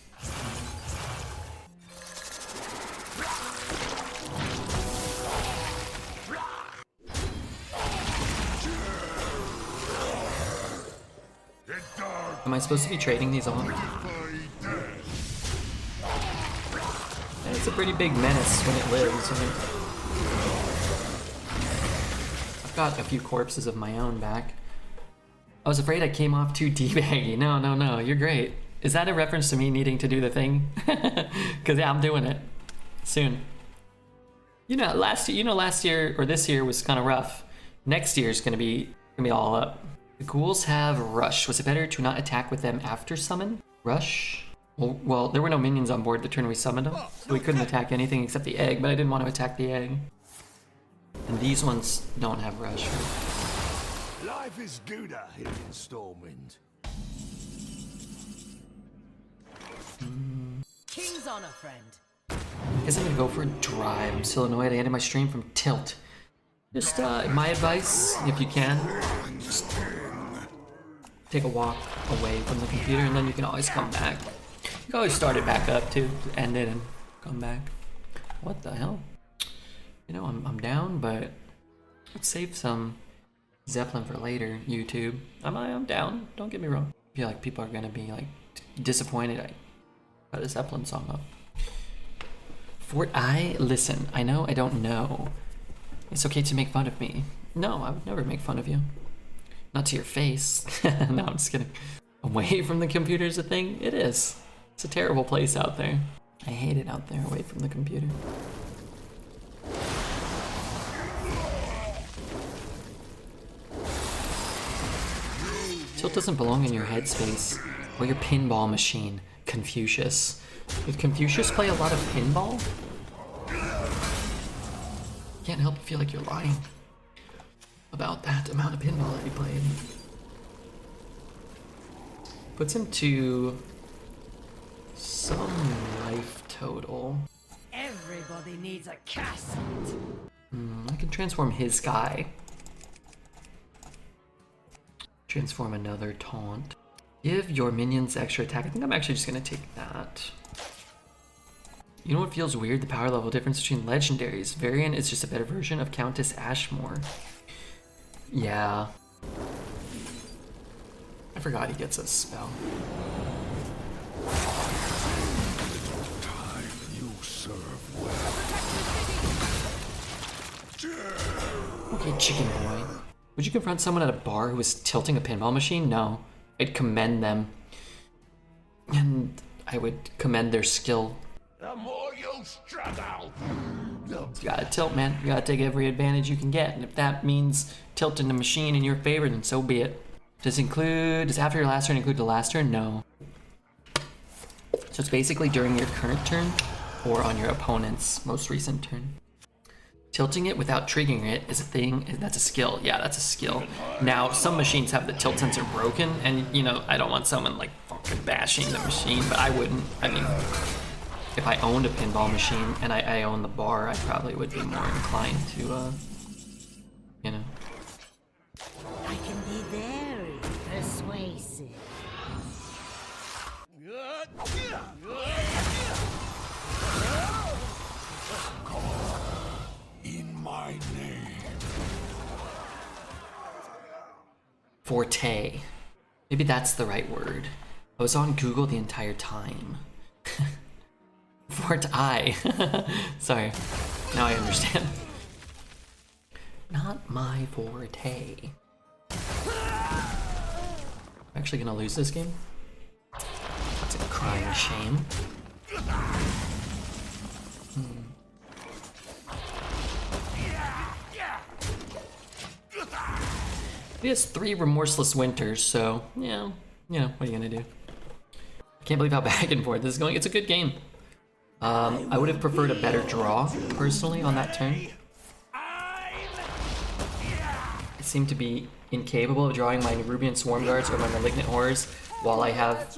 Speaker 1: Am I supposed to be trading these on? It's a pretty big menace when it lives. I've got a few corpses of my own back. I was afraid I came off too debaggy. No, you're great. Is that a reference to me needing to do the thing? Because yeah, I'm doing it soon. Last year or this year was kind of rough. Next year's gonna be all up. The ghouls have rush. Was it better to not attack with them after summon? Rush? Well, there were no minions on board the turn we summoned them, so we couldn't attack anything except the egg, but I didn't want to attack the egg. And these ones don't have rush.
Speaker 4: Life is gooder here in Stormwind.
Speaker 3: King's honor, friend.
Speaker 1: I guess I'm gonna go for a drive. I'm still annoyed I ended my stream from Tilt. Just, my advice, if you can, just take a walk away from the computer and then you can always come back. You can always start it back up too, end it and come back. What the hell? I'm down, but let's save some Zeppelin for later, YouTube. I'm down, don't get me wrong. I feel like people are gonna be like disappointed I got a Zeppelin song up. Listen, I know I don't know. It's okay to make fun of me. No, I would never make fun of you. Not to your face. No, I'm just kidding. Away from the computer is a thing? It is. It's a terrible place out there. I hate it out there, away from the computer. Tilt doesn't belong in your headspace or your pinball machine, Confucius. Did Confucius play a lot of pinball? Can't help but feel like you're lying about that amount of pinball that he played. Puts him to some life total.
Speaker 3: Everybody needs a castle.
Speaker 1: I can transform his guy. Transform another taunt. Give your minions extra attack. I think I'm actually just gonna take that. You know what feels weird? The power level difference between legendaries. Variant is just a better version of Countess Ashmore. Yeah. I forgot he gets a spell.
Speaker 6: Time you serve well.
Speaker 1: Okay, chicken boy. Would you confront someone at a bar who was tilting a pinball machine? No. I'd commend them. And I would commend their skill.
Speaker 6: The more you struggle,
Speaker 1: You gotta tilt, man. You gotta take every advantage you can get. And if that means tilting the machine in your favor, then so be it. Does after your last turn include the last turn? No. So it's basically during your current turn or on your opponent's most recent turn. Tilting it without triggering it is a thing. That's a skill. Yeah, that's a skill. Now, some machines have the tilt sensor broken, and you know, I don't want someone like fucking bashing the machine, but I wouldn't. I mean, if I owned a pinball machine and I owned the bar, I probably would be more inclined to, you know.
Speaker 2: I can be very persuasive.
Speaker 6: in my name.
Speaker 1: Forte. Maybe that's the right word. I was on Google the entire time. Forte. Sorry. Now I understand. Not my forte. I'm actually gonna lose this game. That's a crying shame. He has 3 remorseless winters, so yeah, you know, what are you gonna do? I can't believe how back and forth this is going. It's a good game. I would have preferred a better draw, personally, on that turn. I seem to be incapable of drawing my Nerubian Swarm Guards or my Malignant Horrors while I have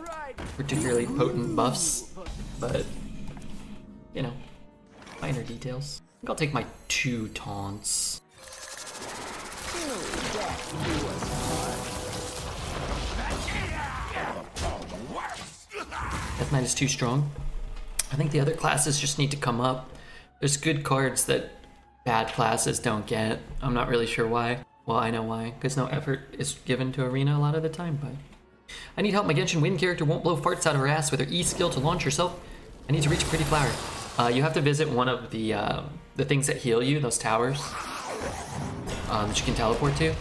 Speaker 1: particularly potent buffs, but, you know, minor details. I think I'll take my 2 taunts. Death Knight is too strong. I think the other classes just need to come up. There's good cards that bad classes don't get. I'm not really sure why. Well, I know why, because no effort is given to Arena a lot of the time, but... I need help. My Genshin Wind character won't blow farts out of her ass with her E skill to launch herself. I need to reach a pretty flower. You have to visit one of the things that heal you, those towers, that you can teleport to.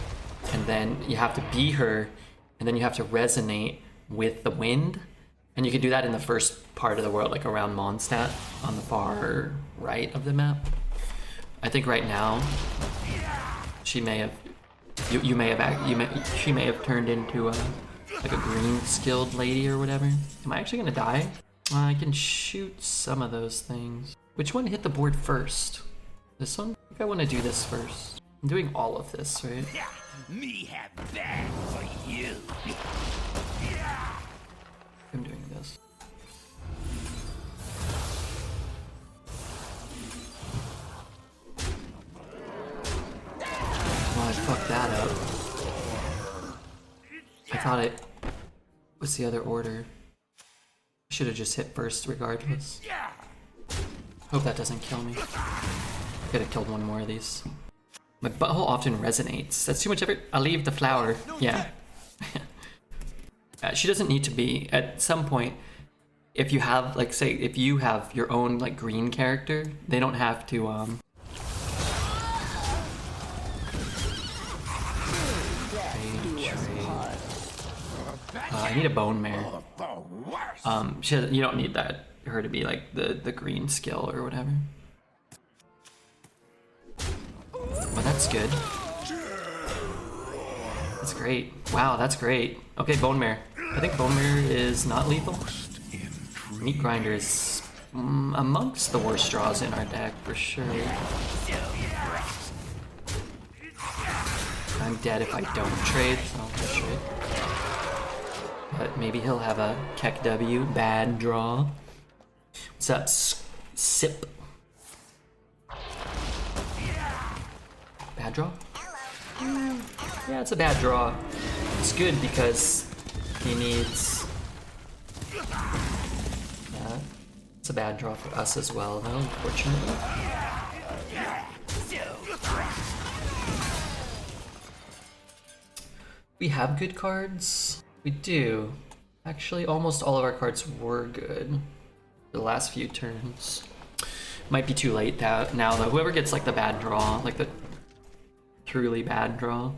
Speaker 1: And then you have to be her, and then you have to resonate with the wind. And you can do that in the first part of the world, like around Mondstadt on the far right of the map. I think right now, she may have, she may have turned into like a green skilled lady or whatever. Am I actually gonna die? I can shoot some of those things. Which one hit the board first? This one? I think I want to do this first. I'm doing all of this, right?
Speaker 4: Me have that for you.
Speaker 1: I'm doing this. Well, I fucked that up. I thought it was the other order. I should have just hit first regardless. Hope that doesn't kill me. Could have killed one more of these. My butthole often resonates. That's too much effort. I'll leave the flower. Yeah. She doesn't need to be. At some point, if you have, like, say, if you have your own, like, green character, they don't have to, I need a bone mare. You don't need her to be, like, the green skill or whatever. Well, that's good. That's great. Wow, that's great. Okay, bone mare. I think bone mare is not lethal. Meat grinder is amongst the worst draws in our deck for sure. I'm dead if I don't trade, so I'll trade. But maybe he'll have a Keck W, bad draw. What's up, Sip? Bad draw? Yeah, it's a bad draw. It's good because he needs that. It's a bad draw for us as well, though, unfortunately. We have good cards. We do. Actually, almost all of our cards were good the last few turns. Might be too late now, though. Whoever gets like the bad draw, like the truly bad draw.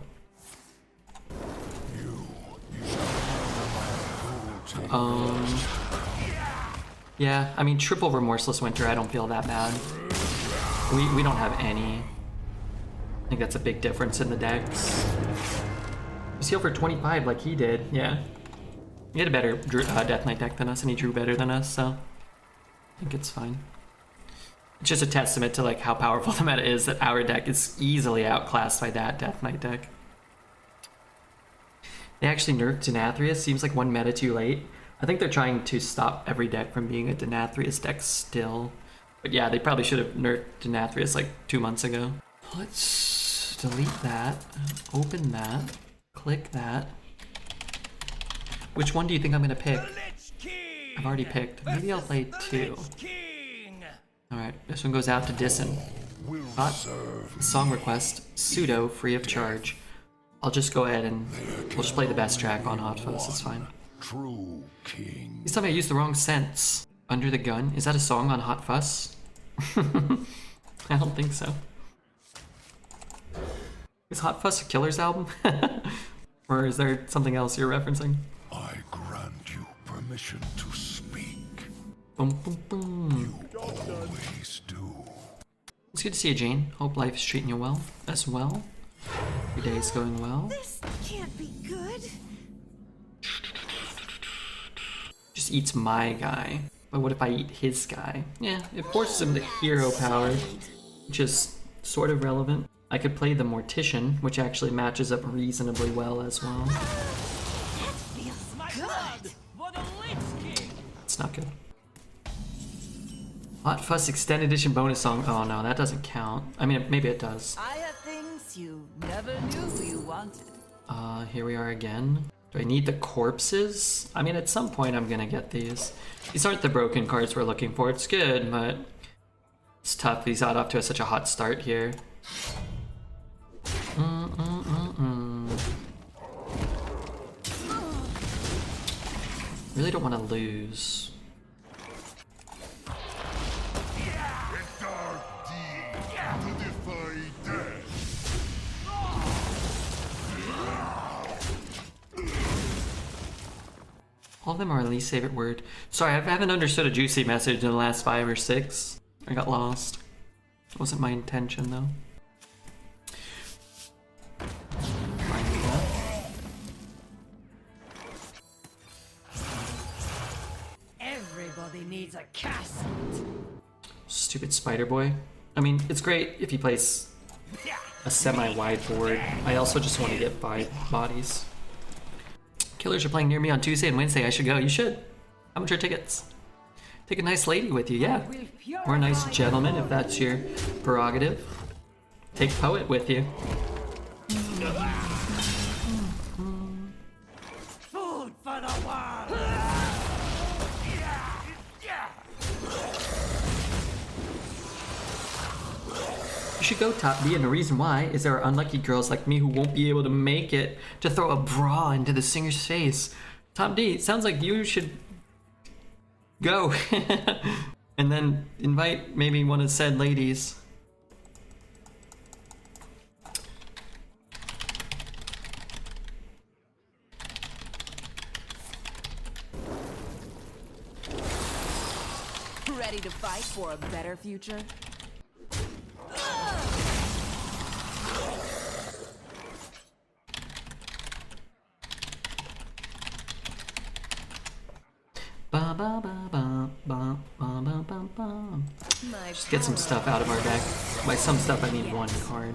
Speaker 1: Yeah, I mean, triple Remorseless Winter, I don't feel that bad. We don't have any. I think that's a big difference in the decks. Just heal for 25 like he did, yeah. He had a better Death Knight deck than us, and he drew better than us, so I think it's fine. It's just a testament to like how powerful the meta is that our deck is easily outclassed by that Death Knight deck. They actually nerfed Denathrius, seems like one meta too late. I think they're trying to stop every deck from being a Denathrius deck still. But yeah, they probably should have nerfed Denathrius like 2 months ago. Let's delete that, open that, click that. Which one do you think I'm gonna pick? I've already picked. Maybe I'll play 2. Alright, this one goes out to Dissen. Song request, pseudo, free of charge. I'll just go ahead and we'll just play the best track on Hot Fuzz, it's fine.
Speaker 6: True king.
Speaker 1: He's telling me I used the wrong sense. Under the Gun? Is that a song on Hot Fuss? I don't think so. Is Hot Fuss a Killer's album? Or is there something else you're referencing?
Speaker 6: I grant you permission to speak.
Speaker 1: Boom, boom, boom.
Speaker 6: You always do.
Speaker 1: It's good to see you, Jane. Hope life is treating you well as well. Your day is going well.
Speaker 3: This can't be good.
Speaker 1: Just eats my guy. But what if I eat his guy? Yeah, it forces him to hero power, which is sort of relevant. I could play the Mortician, which actually matches up reasonably well as well.
Speaker 3: That feels good.
Speaker 4: For the Lich King!
Speaker 1: It's not good. Hot Fuss Extended Edition bonus song. Oh no, that doesn't count. I mean, maybe it does.
Speaker 3: I have things you never knew you wanted.
Speaker 1: Here we are again. Do I need the corpses? I mean, at some point I'm gonna get these. These aren't the broken cards we're looking for. It's good, but it's tough. He's out off to such a hot start here. Really don't want to lose. All of them are least favorite word. Sorry, I haven't understood a juicy message in the last 5 or 6. I got lost. It wasn't my intention though.
Speaker 3: Everybody needs a casket.
Speaker 1: Stupid Spider Boy. I mean, it's great if he plays a semi-wide board. I also just want to get 5 bodies. Killers are playing near me on Tuesday and Wednesday. I should go. You should. How much are tickets? Take a nice lady with you, yeah. Or a nice gentleman, if that's your prerogative. Take Poet with you.
Speaker 4: Food for the world!
Speaker 1: You should go top B, and the reason why is there are unlucky girls like me who won't be able to make it to throw a bra into the singer's face. Top D, it sounds like you should go. And then invite maybe one of said ladies.
Speaker 3: Ready to fight for a better future?
Speaker 1: Ba, ba, ba, ba, ba, ba, ba, ba, ba. Just get some stuff out of our deck. By some stuff, I mean 1 card.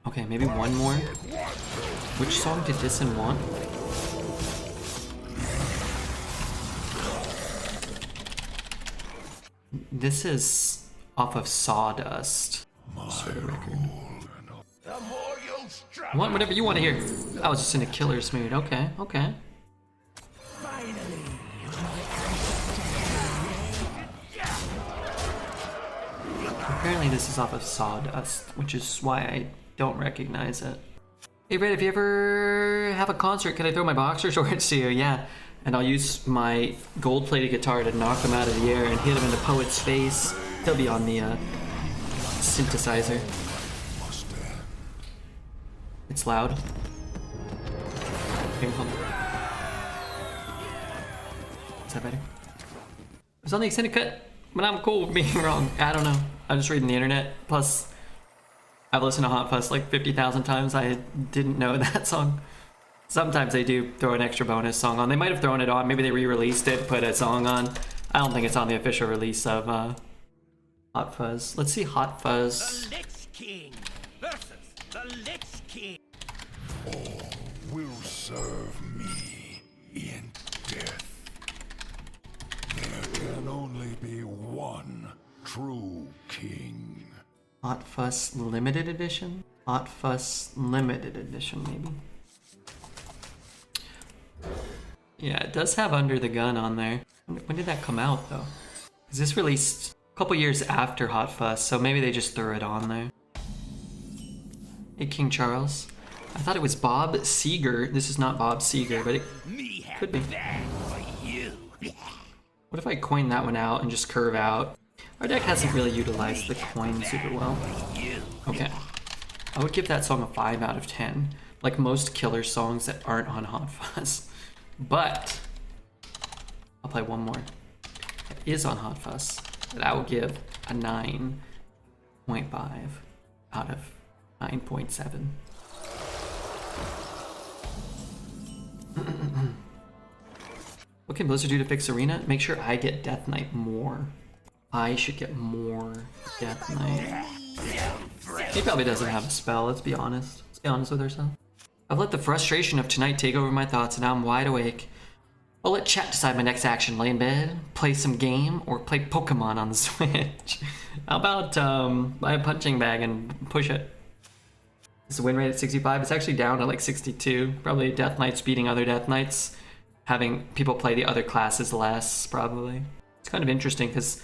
Speaker 1: Okay, maybe 1 more. Which song did Dissen want? This is off of Sawdust. For the record.
Speaker 6: The more you struggle,
Speaker 1: I want whatever you want to hear. I was just in a killer's mood. Okay, okay. Apparently this is off of Sawdust, which is why I don't recognize it. Hey Red, if you ever have a concert, can I throw my boxer shorts to you? Yeah, and I'll use my gold-plated guitar to knock him out of the air and hit him in the poet's face. He'll be on the synthesizer. It's loud. Okay, hold on. Is that better? It's on the extended cut, but I'm cool with being wrong. I don't know. I'm just reading the internet. Plus, I've listened to Hot Fuss like 50,000 times. I didn't know that song. Sometimes they do throw an extra bonus song on. They might have thrown it on. Maybe they re-released it, put a song on. I don't think it's on the official release of Hot Fuzz. Let's see Hot Fuzz.
Speaker 4: The Lich King versus the Lich King.
Speaker 6: all will serve me in death. There can only be one true king.
Speaker 1: Hot Fuss Limited Edition? Hot Fuss Limited Edition, maybe. Yeah, it does have Under the Gun on there. When did that come out, though? Is this released a couple years after Hot Fuss, so maybe they just threw it on there. Hey, King Charles. I thought it was Bob Seger. This is not Bob Seger, but it could be. What if I coin that one out and just curve out? Our deck hasn't really utilized the coin super well. Okay. I would give that song a 5 out of 10, like most killer songs that aren't on Hot Fuzz. But I'll play one more that is on Hot Fuzz that I will give a 9.5 out of 9.7. What can Blizzard do to fix Arena? Make sure I get Death Knight more. I should get more Death Knight. He probably doesn't have a spell, let's be honest. Let's be honest with ourselves. I've let the frustration of tonight take over my thoughts and now I'm wide awake. I'll let chat decide my next action. Lay in bed, play some game, or play Pokemon on the Switch. How about buy a punching bag and push it? Is the win rate at 65? It's actually down to like 62. Probably Death Knight's beating other Death Knights. Having people play the other classes less, probably. It's kind of interesting because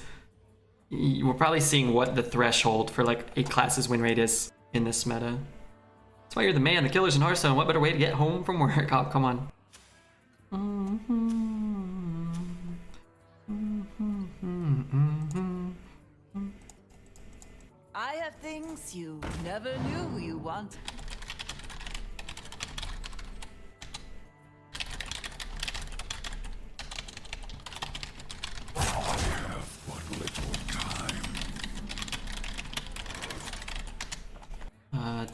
Speaker 1: we're probably seeing what the threshold for like a class's win rate is in this meta. That's why you're the man, the killers in Hearthstone. What better way to get home from work? Oh, come on.
Speaker 3: I have things you never knew you wanted.
Speaker 6: But little time.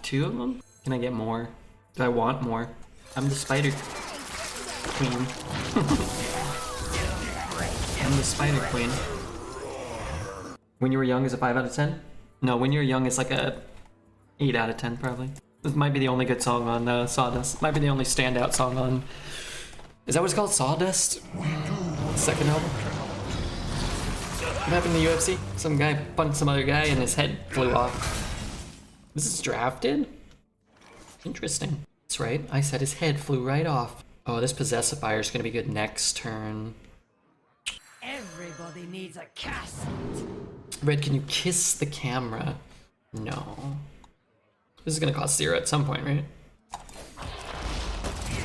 Speaker 1: 2 of them? Can I get more? Do I want more? I'm the Spider Queen. I'm the Spider Queen. When You Were Young is a 5 out of 10? No, When You Were Young is like a 8 out of 10 probably. This might be the only good song on Sawdust. Might be the only standout song on... Is that what it's called? Sawdust? Second album? What happened to the UFC? Some guy punched some other guy and his head flew off. This is drafted? Interesting. That's right, I said his head flew right off. Oh, this Possessifier is gonna be good next turn.
Speaker 2: Everybody needs a cast.
Speaker 1: Red, can you kiss the camera? No. This is gonna cost 0 at some point, right?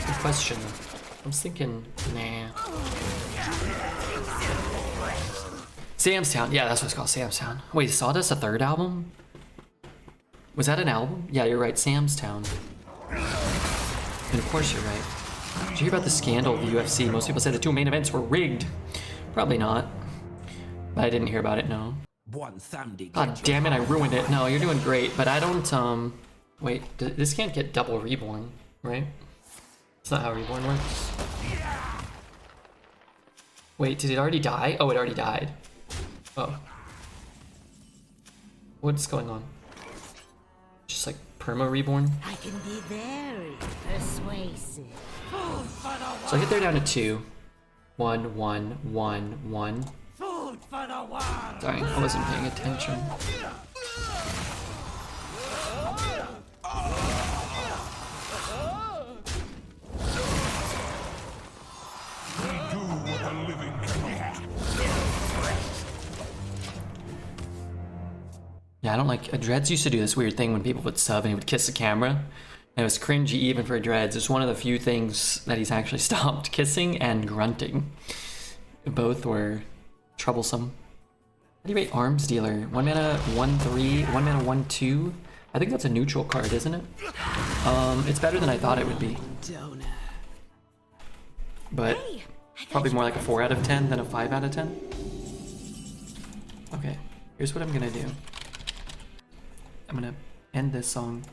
Speaker 1: Good question. I was thinking, nah. Sam's Town. Yeah, that's what it's called, Sam's Town. Wait, is Sawdust a 3rd album? Was that an album? Yeah, you're right, Sam's Town. And of course you're right. Did you hear about the scandal of the UFC? Most people said the 2 main events were rigged. Probably not. But I didn't hear about it, no. God damn it, I ruined it. No, you're doing great, but I don't, wait, this can't get double reborn, right? That's not how reborn works. Wait, did it already die? Oh, it already died. Oh. What's going on? Just like perma reborn?
Speaker 2: I can be very persuasive.
Speaker 1: So I get there down to 2. 1, 1, 1, 1.
Speaker 4: Food for the world.
Speaker 1: Sorry, I wasn't paying attention.
Speaker 6: Do what a living cannot.
Speaker 1: Yeah, I don't like... Dreads used to do this weird thing when people would sub and he would kiss the camera. And it was cringy even for Dreads. It's one of the few things that he's actually stopped. Kissing and grunting. Both were troublesome. How do you rate Arms Dealer? 1 mana, 1/3, 1 mana, 1/2. I think that's a neutral card, isn't it? It's better than I thought it would be. But probably more like a 4 out of 10 than a 5 out of 10. Okay, here's what I'm gonna do. I'm gonna end this song,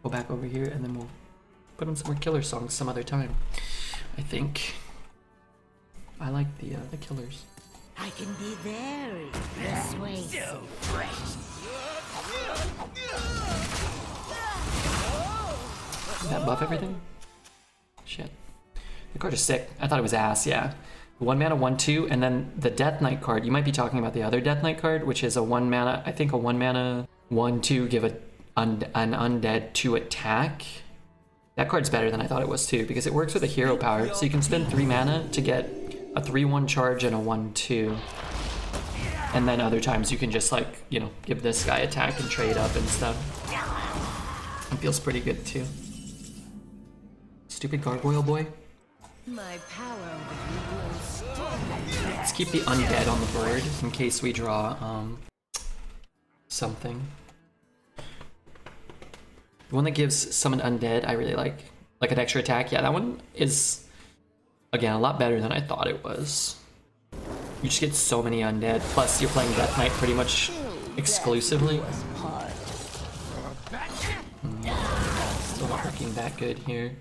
Speaker 1: go back over here, and then we'll put on some more killer songs some other time. I think. I like the killers.
Speaker 2: I can be very persuasive.
Speaker 1: Does that buff everything? Shit. The card is sick. I thought it was ass, yeah. 1 mana, 1/2, and then the Death Knight card. You might be talking about the other Death Knight card, which is a 1 mana, I think a 1 mana, 1/2, give an undead to attack. That card's better than I thought it was too, because it works with a hero power, so you can spend 3 mana to get a 3/1 charge and a 1/2. And then other times you can just like, you know, give this guy attack and trade up and stuff. It feels pretty good too. Stupid gargoyle boy.
Speaker 2: My power over you grows stronger.
Speaker 1: Let's keep the undead on the board in case we draw something. The one that gives summon undead I really like an extra attack. Yeah, that one is, again, a lot better than I thought it was. You just get so many undead, plus you're playing Death Knight pretty much exclusively. Still not looking that good here.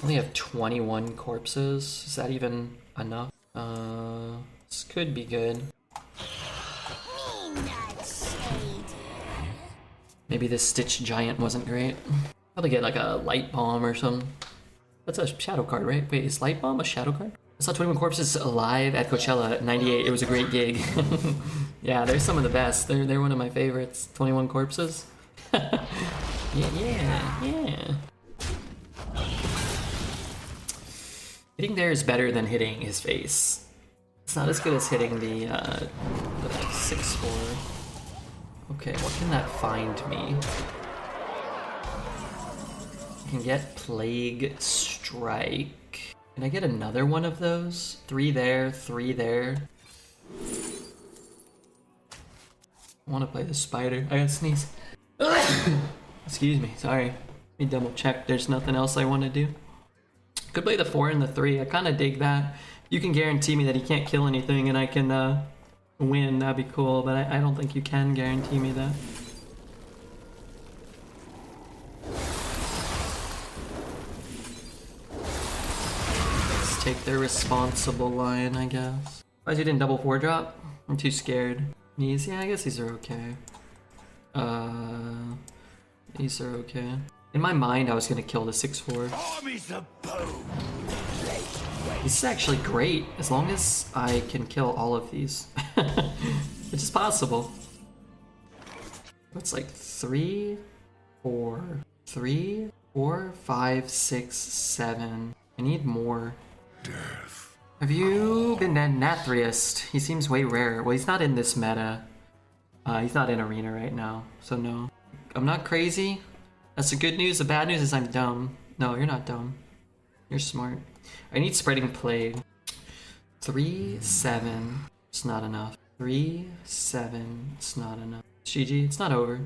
Speaker 1: Only have 21 corpses. Is that even enough? This could be good. Maybe this Stitch Giant wasn't great. Probably get like a Light Bomb or something. That's a shadow card, right? Wait, is Light Bomb a shadow card? I saw 21 Corpses live at Coachella at 98. It was a great gig. Yeah, they're some of the best. They're one of my favorites. 21 Corpses. Yeah. Hitting there is better than hitting his face. It's not as good as hitting the 6/4. Okay, what can that find me? I can get Plague Strike. Can I get another one of those? 3 there, 3 there. I want to play the spider. I gotta sneeze. Excuse me, sorry. Let me double check. There's nothing else I want to do. Could play the 4 and the 3. I kind of dig that. You can guarantee me that he can't kill anything and I can win. That'd be cool, but I don't think you can guarantee me that. Let's take the responsible line, I guess. Why you didn't double 4 drop? I'm too scared. These, yeah, I guess these are okay. These are okay. In my mind, I was gonna kill the 6/4.
Speaker 4: Armies of bone.
Speaker 1: This is actually great, as long as I can kill all of these. Which is possible. It's like 3, 4, 3, 4, 5, 6, 7. I need more.
Speaker 6: Death.
Speaker 1: Have you been a Nathriest? He seems way rare. Well, he's not in this meta. He's not in Arena right now, so no. I'm not crazy. That's the good news. The bad news is I'm dumb. No, you're not dumb. You're smart. I need Spreading Plague. 3, 7. It's not enough. 3, 7. It's not enough. GG, it's not over.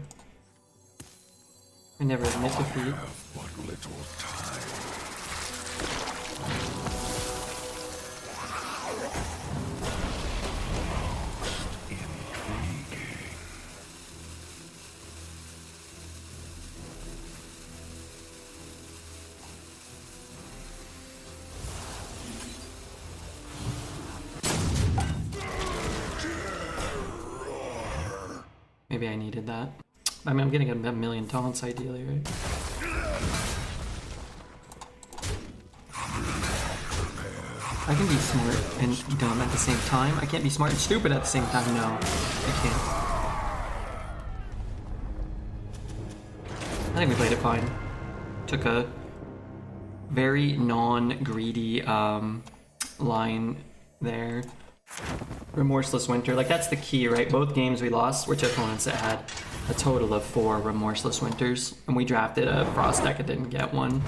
Speaker 1: I never admit defeat.
Speaker 6: Have but little time.
Speaker 1: Maybe I needed that. I mean, I'm getting a million taunts ideally, right? I can be smart and dumb at the same time. I can't be smart and stupid at the same time. No, I can't. I think we played it fine. Took a very non-greedy line there. Remorseless Winter, like that's the key, right? Both games we lost were to opponents that had a total of 4 Remorseless Winters, and we drafted a Frost deck and didn't get one.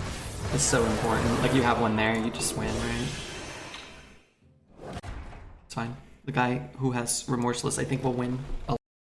Speaker 1: It's so important. Like you have one there, you just win, right? It's fine. The guy who has Remorseless, I think, will win a